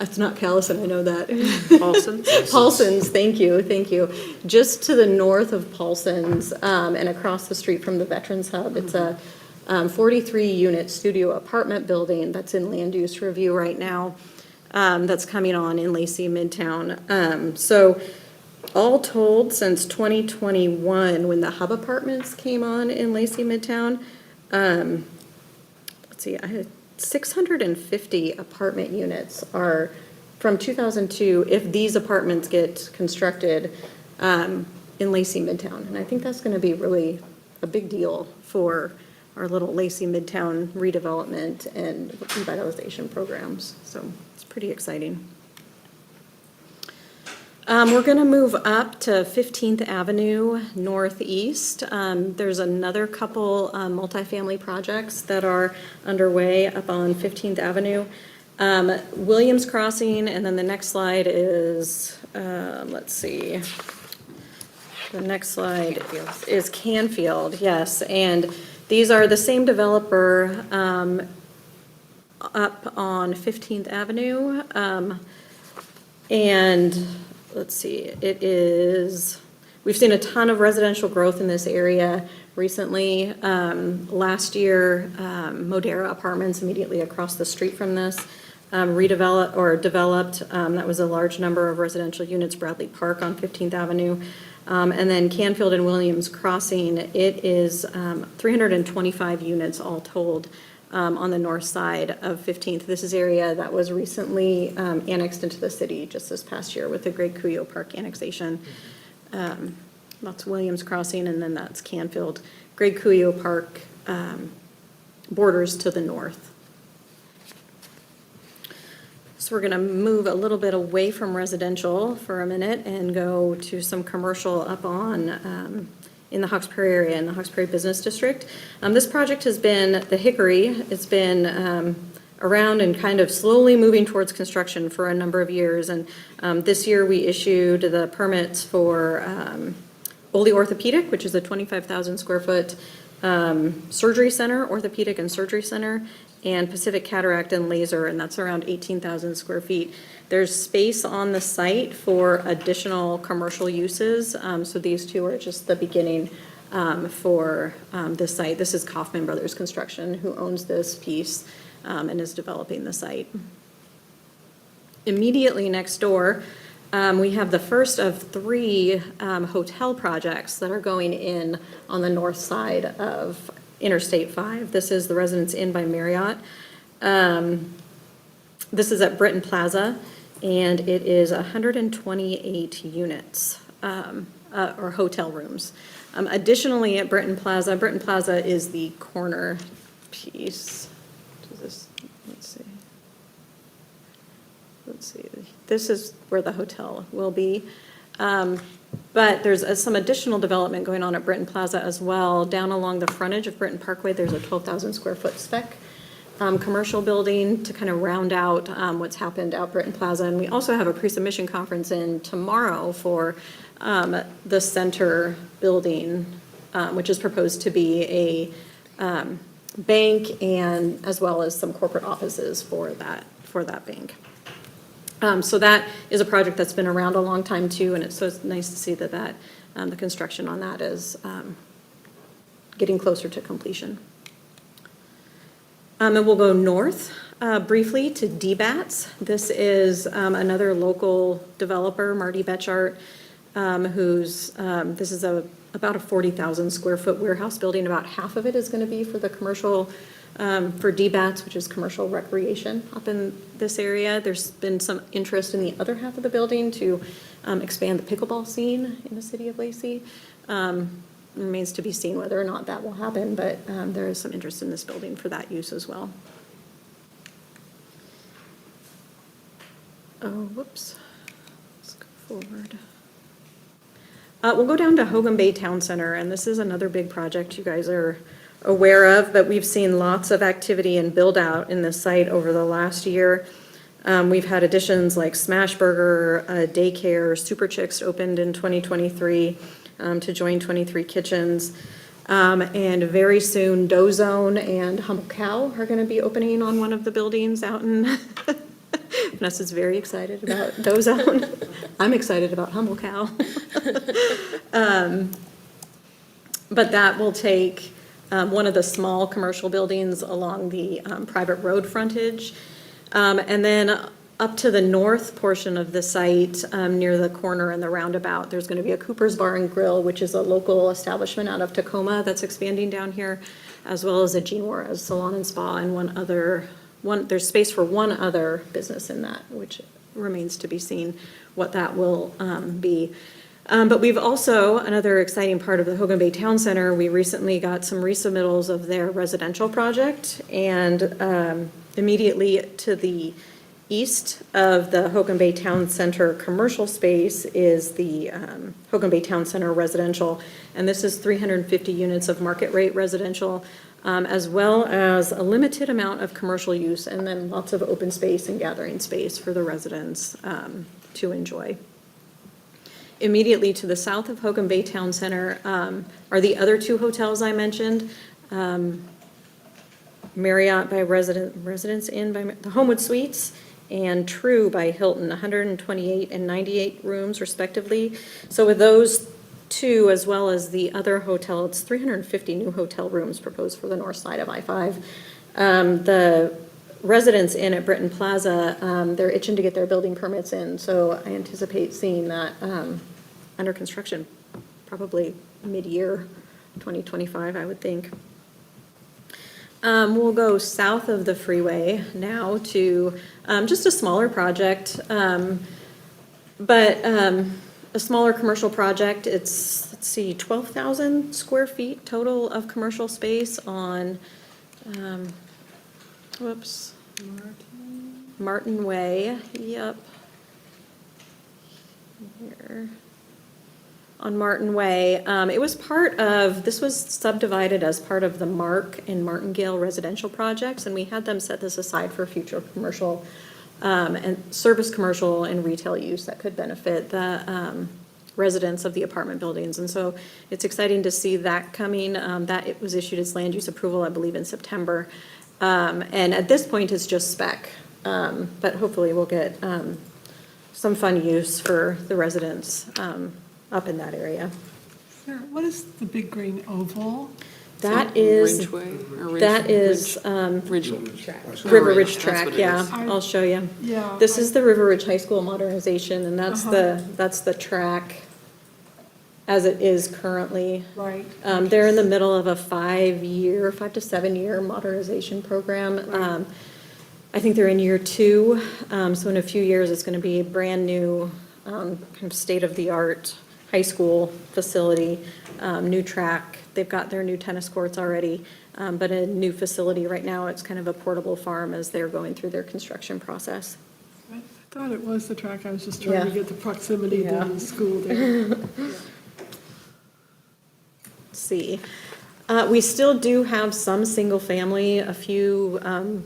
It's not Callison, I know that. Paulson's? Paulson's, thank you, thank you. Just to the north of Paulson's and across the street from the Veterans Hub, it's a 43-unit studio apartment building that's in land use review right now, that's coming on in Lacey Midtown. So all told, since 2021, when the Hub Apartments came on in Lacey Midtown, let's see, I had 650 apartment units are from 2002, if these apartments get constructed in Lacey Midtown. And I think that's going to be really a big deal for our little Lacey Midtown redevelopment and revitalization programs. So it's pretty exciting. We're going to move up to 15th Avenue Northeast. There's another couple multifamily projects that are underway up on 15th Avenue. Williams Crossing, and then the next slide is, let's see. The next slide is Canfield, yes. And these are the same developer up on 15th Avenue. And let's see, it is We've seen a ton of residential growth in this area recently. Last year, Modera Apartments, immediately across the street from this, redeveloped or developed. That was a large number of residential units. Bradley Park on 15th Avenue. And then Canfield and Williams Crossing, it is 325 units all told on the north side of 15th. This is area that was recently annexed into the city just this past year with the Greg Cuyo Park annexation. That's Williams Crossing, and then that's Canfield. Greg Cuyo Park borders to the north. So we're going to move a little bit away from residential for a minute and go to some commercial up on in the Hawkesbury area, in the Hawkesbury Business District. This project has been, the Hickory, it's been around and kind of slowly moving towards construction for a number of years. And this year we issued the permits for Ole Orthopedic, which is a 25,000 square foot surgery center, orthopedic and surgery center, and Pacific Cataract and Laser, and that's around 18,000 square feet. There's space on the site for additional commercial uses, so these two are just the beginning for this site. This is Kaufman Brothers Construction, who owns this piece and is developing the site. Immediately next door, we have the first of 3 hotel projects that are going in on the north side of Interstate 5. This is the Residence Inn by Marriott. This is at Britton Plaza, and it is 128 units or hotel rooms. Additionally, at Britton Plaza is the corner piece. Let's see. This is where the hotel will be. But there's some additional development going on at Britton Plaza as well. Down along the frontage of Britton Parkway, there's a 12,000 square foot spec commercial building to kind of round out what's happened out Britton Plaza. And we also have a pre-submission conference in tomorrow for the center building, which is proposed to be a bank and as well as some corporate offices for that bank. So that is a project that's been around a long time too, and it's nice to see that the construction on that is getting closer to completion. And we'll go north briefly to DBATS. This is another local developer, Marty Betchart, this is about a 40,000 square foot warehouse building. About half of it is going to be for the commercial for DBATS, which is commercial recreation up in this area. There's been some interest in the other half of the building to expand the pickleball scene in the city of Lacey. Remains to be seen whether or not that will happen, but there is some interest in this building for that use as well. Oh, whoops. Let's go forward. We'll go down to Hogan Bay Town Center, and this is another big project you guys are aware of, but we've seen lots of activity and build out in this site over the last year. We've had additions like Smashburger, Daycare, Super Chicks opened in 2023 to join 23 Kitchens. And very soon Dozone and Humble Cow are going to be opening on one of the buildings out in Vanessa's very excited about Dozone. I'm excited about Humble Cow. But that will take one of the small commercial buildings along the private road frontage. And then up to the north portion of the site, near the corner and the roundabout, there's going to be a Cooper's Bar and Grill, which is a local establishment out of Tacoma that's expanding down here, as well as a Gene Juarez Salon and Spa and there's space for one other business in that, which remains to be seen what that will be. But we've also, another exciting part of the Hogan Bay Town Center, we recently got some resubmittals of their residential project, and immediately to the east of the Hogan Bay Town Center commercial space is the Hogan Bay Town Center residential, and this is 350 units of market rate residential, as well as a limited amount of commercial use, and then lots of open space and gathering space for the residents to enjoy. Immediately to the south of Hogan Bay Town Center are the other two hotels I mentioned. Marriott by Residence Inn by the Homewood Suites, and True by Hilton, 128 and 98 rooms respectively. So with those 2, as well as the other hotel. It's 350 new hotel rooms proposed for the north side of I-5. The residents in at Britton Plaza, they're itching to get their building permits in, so I anticipate seeing that under construction probably mid-year 2025, I would think. We'll go south of the freeway now to just a smaller project, but a smaller commercial project. It's, let's see, 12,000 square feet total of commercial space on, Martin Way, yep. Here. On Martin Way. It was part of, this was subdivided as part of the Mark and Martingale residential projects, and we had them set this aside for future commercial and service commercial and retail use that could benefit the residents of the apartment buildings. And so it's exciting to see that coming. That it was issued its land use approval, I believe, in September. And at this point, it's just spec, but hopefully we'll get some fun use for the residents up in that area. Sarah, what is the big green oval? That is, Ridgeway, or that is Ridge. River Ridge, Ridge that's Track, what it yeah, is. I'll show you. Yeah. This is the River Ridge High School modernization, and that's the track as it is currently. Right. They're in the middle of a 5 to 7 year modernization program. I think they're in year 2, so in a few years, it's gonna be a brand-new, kind of state-of-the-art high school facility, new track. They've got their new tennis courts already, but a new facility right now. It's kind of a portable farm as they're going through their construction process. I thought it was the track. I was just trying to Yeah. get the proximity Yeah. to the school there. Let's see. We still do have some single-family, a few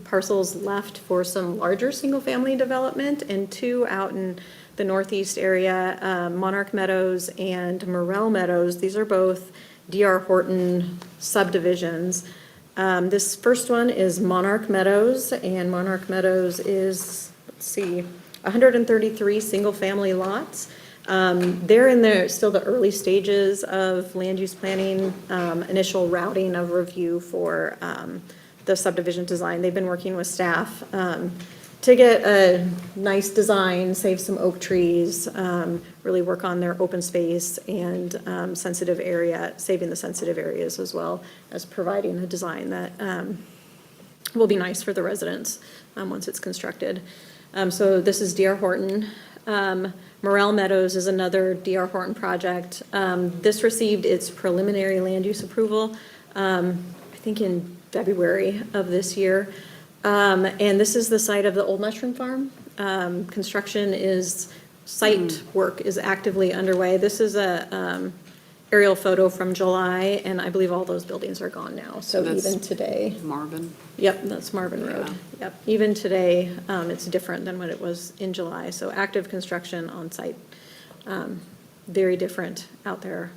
parcels left for some larger single-family development, and 2 out in the northeast area, Monarch Meadows and Morel Meadows. These are both D.R. Horton subdivisions. This first one is Monarch Meadows, and Monarch Meadows is, let's see, 133 single-family lots. They're in still the early stages of land use planning, initial routing of review for the subdivision design. They've been working with staff to get a nice design, save some oak trees, really work on their open space and sensitive area, saving the sensitive areas as well as providing a design that will be nice for the residents once it's constructed. So this is D.R. Horton. Morel Meadows is another D.R. Horton project. This received its preliminary land use approval, I think in February of this year. And this is the site of the old mushroom farm. Site work is actively underway. This is a aerial photo from July, and I believe all those buildings are gone now. So that's even today. Marvin. Yep, that's Marvin Road. Yep, even today, it's different than what it was in July. So active construction on site, very different out there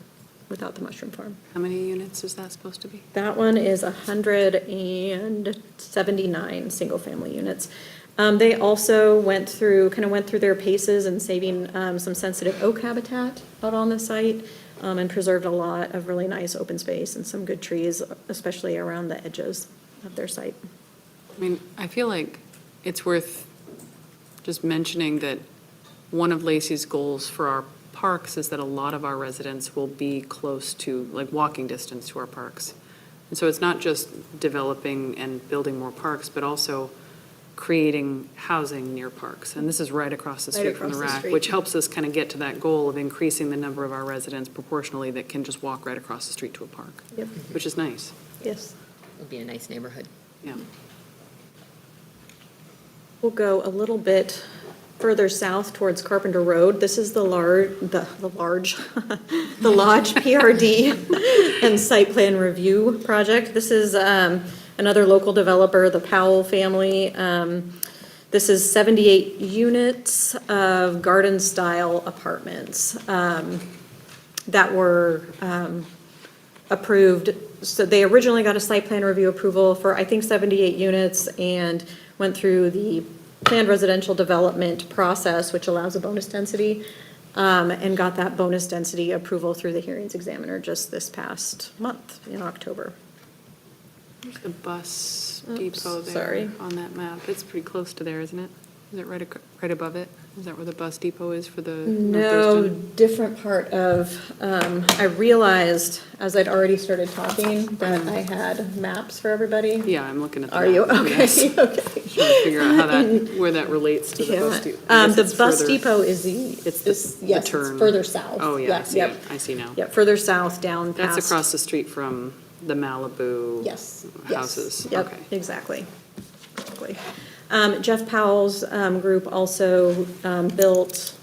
without the mushroom farm. How many units is that supposed to be? That one is 179 single-family units. They also went through their paces and saving some sensitive oak habitat out on the site, and preserved a lot of really nice open space and some good trees, especially around the edges of their site. I mean, I feel like it's worth just mentioning that one of Lacey's goals for our parks is that a lot of our residents will be close to, like, walking distance to our parks. And so it's not just developing and building more parks, but also creating housing near parks. And this is right across the street from the RAC, which helps us kind of get to that goal of increasing the number of our residents proportionally that can just walk right across the street to a park, Yep. which is nice. Yes. Would be a nice neighborhood. Yeah. We'll go a little bit further south towards Carpenter Road. This is the Lodge PRD and site plan review project. This is another local developer, the Powell family. This is 78 units of garden-style apartments that were approved. So they originally got a site plan review approval for, I think, 78 units and went through the planned residential development process, which allows a bonus density and got that bonus density approval through the hearings examiner just this past month in October. There's the bus Oops, depot there sorry. on that map. It's pretty close to there, isn't it? Is it right above it? Is that where the bus depot is for the North No, Thurston? different part of, I realized as I'd already started talking that I had maps for everybody. Yeah, I'm looking at the Are you? map, Okay, yes. okay. Trying to figure out how that, where that relates to the bus Yeah. depot. I guess The it's bus further- depot is the, It's the yes, it's turn. further south. Oh, yeah, I Yep, see yep. it. I see now. Yep, further south down past. That's across the street from the Malibu Yes, yes. houses. Yep, Okay. exactly. Exactly. Jeff Powell's group also built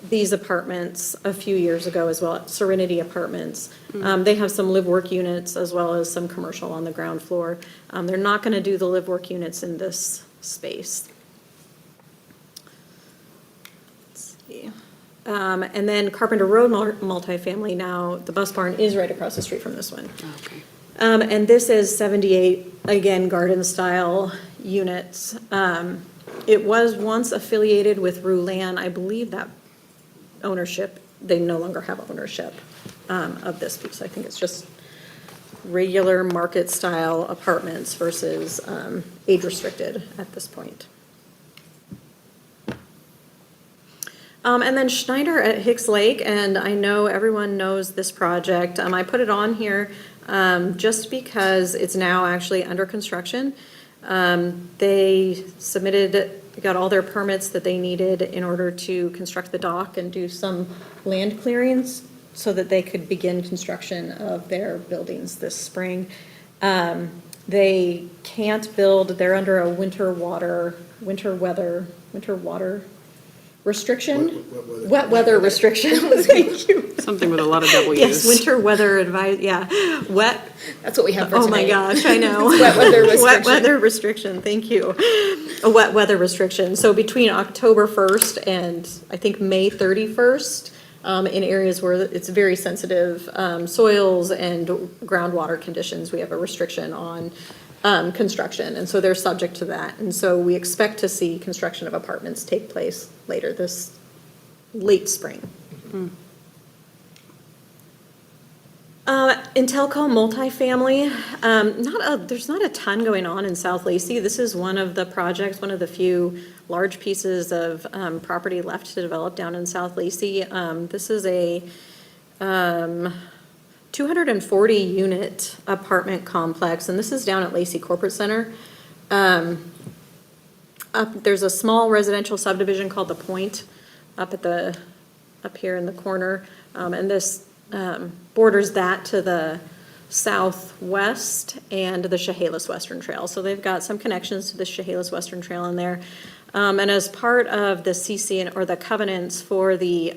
these apartments a few years ago as well, Serenity Apartments. They have some live-work units as well as some commercial on the ground floor. They're not going to do the live-work units in this space. Let's see. And then Carpenter Road multifamily, now the bus barn is right across the street from this one. Okay. And this is 78, again, garden-style units. It was once affiliated with Roulan. I believe that ownership, they no longer have ownership of this piece. I think it's just regular market-style apartments versus age-restricted at this point. And then Schneider at Hicks Lake, and I know everyone knows this project. I put it on here just because it's now actually under construction. They got all their permits that they needed in order to construct the dock and do some land clearings so that they could begin construction of their buildings this spring. They can't build, they're under a winter water restriction? Wet weather restriction, thank you. Something with a lot of W's. Yes, winter weather wet. That's what we have for Oh tonight. my gosh, I know. Wet weather Wet restriction. weather restriction, thank you. A wet weather restriction. So between October 1st and I think May 31st, in areas where it's very sensitive soils and groundwater conditions, we have a restriction on construction, and so they're subject to that. And so we expect to see construction of apartments take place later this late spring. Intelco multifamily, there's not a ton going on in South Lacey. This is one of the projects, one of the few large pieces of property left to develop down in South Lacey. This is a 240 unit apartment complex, and this is down at Lacey Corporate Center. There's a small residential subdivision called The Point up here in the corner, and this borders that to the southwest and the Chehalis Western Trail. So they've got some connections to the Chehalis Western Trail in there. And as part of the CC or the covenants for the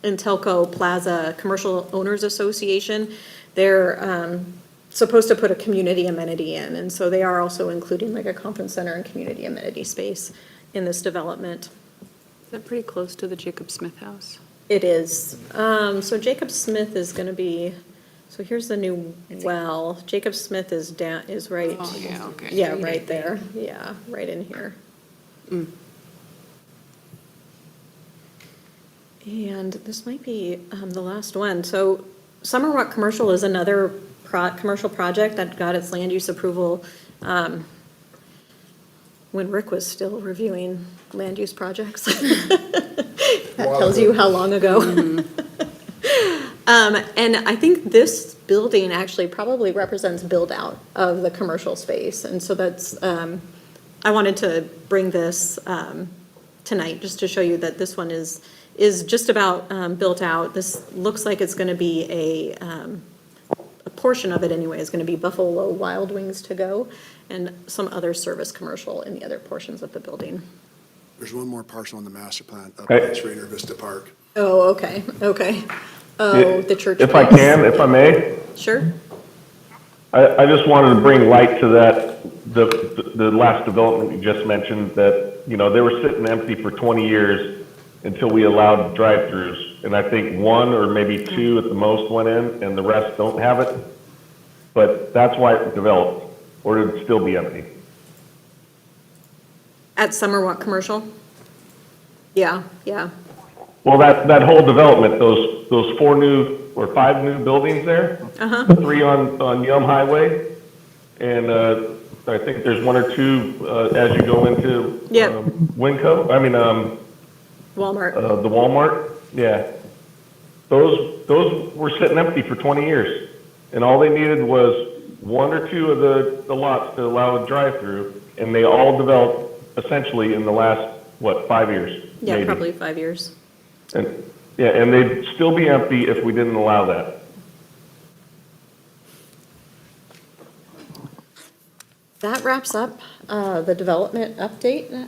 Intelco Plaza Commercial Owners Association, they're supposed to put a community amenity in. And so they are also including like a conference center and community amenity space in this development. Is that pretty close to the Jacob Smith house? It is. So Jacob Smith is going to be, so here's the new well. Jacob Smith is right. Oh, yeah, okay. Yeah, right there. Yeah, right in here. And this might be the last one. So Summer Walk Commercial is another commercial project that got its land use approval when Rick was still reviewing land use projects. That tells you how long ago. And I think this building actually probably represents build out of the commercial space. And so that's, I wanted to bring this tonight just to show you that this one is just about built out. This looks like it's going to be a portion of it anyway is going to be Buffalo Wild Wings to go and some other service commercial in the other portions of the building. There's one more parcel in the master plan up Hey. at Schrader Vista Park. Oh, okay. Oh, the church. If I place. can, if I may, Sure. I just wanted to bring light to that, the last development you just mentioned, that, you know, they were sitting empty for 20 years until we allowed drive-throughs. And I think one or maybe two at the most went in, and the rest don't have it. But that's why it developed, or it'd still be empty. At Summer Walk Commercial? Yeah. Well, that whole development, those 4 new or 5 new buildings there, 3 on Yum Highway, and I think there's 1 or 2 as you go into Yep. Winco. I mean, Walmart. the Walmart. Yeah, those were sitting empty for 20 years, and all they needed was 1 or 2 of the lots to allow a drive-through, and they all developed essentially in the last 5 years? Yeah, maybe. probably 5 years. And, yeah, and they'd still be empty if we didn't allow that. That wraps up the development update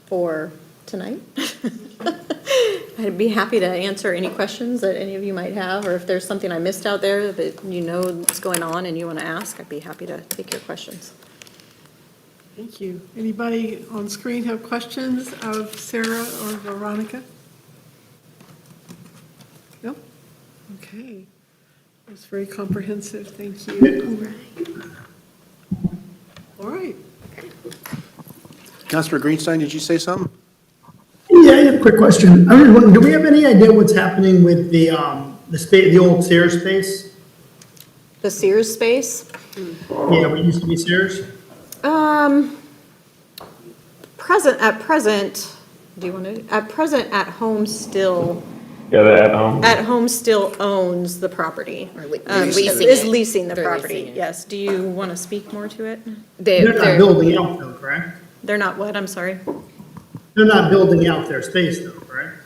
for tonight. I'd be happy to answer any questions that any of you might have, or if there's something I missed out there that you know that's going on and you want to ask, I'd be happy to take your questions. Thank you. Anybody on screen have questions of Sarah or Veronica? No? Okay. That's very comprehensive. Thank you. All right. Councilor Greenstein, did you say something? Yeah, I have a quick question. I was wondering, do we have any idea what's happening with the space, the old Sears space? The Sears space? Yeah, we used to be Sears. At present, do you want to, at present, At Home still, Yeah, they're at home. At Home still owns the property. leasing Is it. leasing the They're property, leasing it. yes. Do you want to speak more to it? They're not building out though, correct? They're not what, I'm sorry? They're not building out their space though, correct?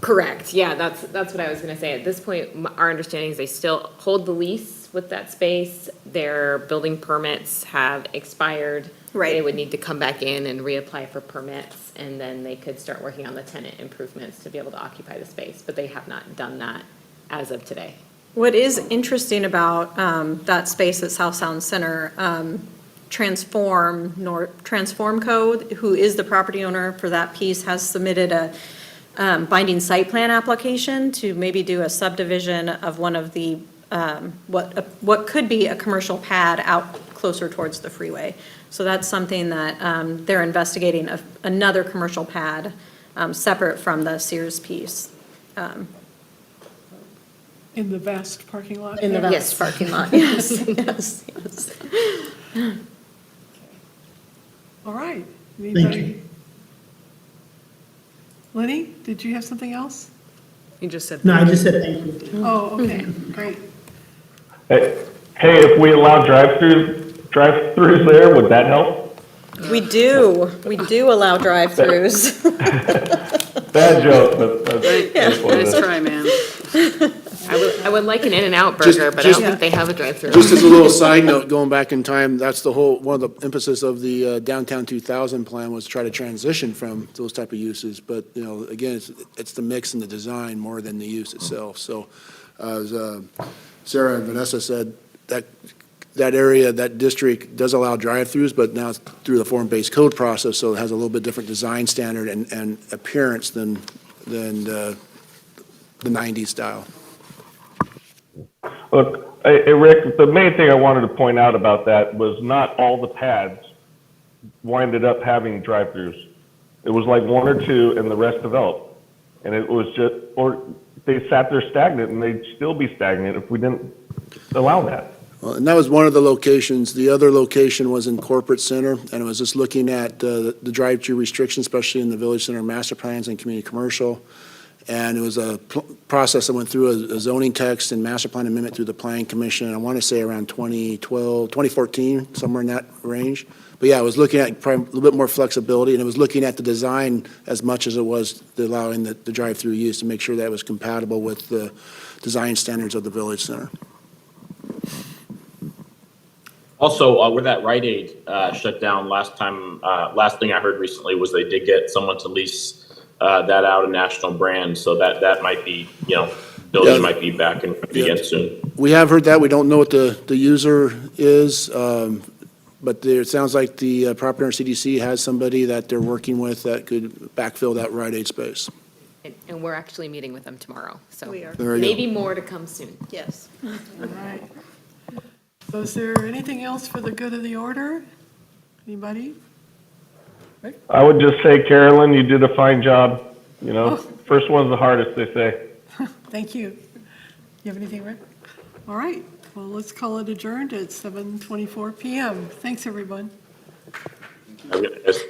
Correct, yeah, that's what I was gonna say. At this point, our understanding is they still hold the lease with that space. Their building permits have expired. Right. They would need to come back in and reapply for permits, and then they could start working on the tenant improvements to be able to occupy the space, but they have not done that as of today. What is interesting about that space at South Sound Center, Transform Code, who is the property owner for that piece, has submitted a binding site plan application to maybe do a subdivision of one of the, what could be a commercial pad out closer towards the freeway. So that's something that they're investigating, another commercial pad separate from the Sears piece. In the vast parking lot? In the there? vast parking lot, yes, yes. All right. Thank Anybody? you. Lenny, did you have something else? You just said. No, I just said thank you. Oh, okay, great. Hey, if we allow drive-throughs there, would that help? We do allow drive-throughs. Bad joke, but that's what it Nice is. try, man. I would like an In-N-Out Just- burger, but I just- don't think they have a drive-through. Just as a little side note, going back in time, that's one of the emphasis of the Downtown 2000 plan was to try to transition from those type of uses. But, again, it's the mix and the design more than the use itself. So as Sarah and Vanessa said, that area, that district does allow drive-throughs, but now it's through the form-based code process, so it has a little bit different design standard and appearance than the 90s style. Look, hey, Rick, the main thing I wanted to point out about that was not all the pads winded up having drive-throughs. It was like 1 or 2 and the rest developed. And it was just, or they sat there stagnant and they'd still be stagnant if we didn't allow that. Well, and that was one of the locations. The other location was in Corporate Center, and it was just looking at the drive-through restrictions, especially in the Village Center master plans and community commercial. And it was a process that went through a zoning text and master plan amendment through the Planning Commission, I want to say around 2014, somewhere in that range. But yeah, it was looking at probably a little bit more flexibility, and it was looking at the design as much as it was allowing the drive-through use to make sure that it was compatible with the design standards of the Village Center. Also, with that Rite Aid shut down last thing I heard recently was they did get someone to lease that out, a national brand. So that might be, building might be back in again soon. We have heard that. We don't know what the user is, but it sounds like the property owner CDC has somebody that they're working with that could backfill that Rite Aid space. And we're actually meeting with them tomorrow, so We are. There we go. maybe more to come soon. Yes. All right. So is there anything else for the good of the order? Anybody? I would just say, Carolyn, you did a fine job You know, first one's the hardest, they say. Thank you. You have anything, Rick? All right, well, let's call it adjourned at 7:24 PM. Thanks, everyone. I guess.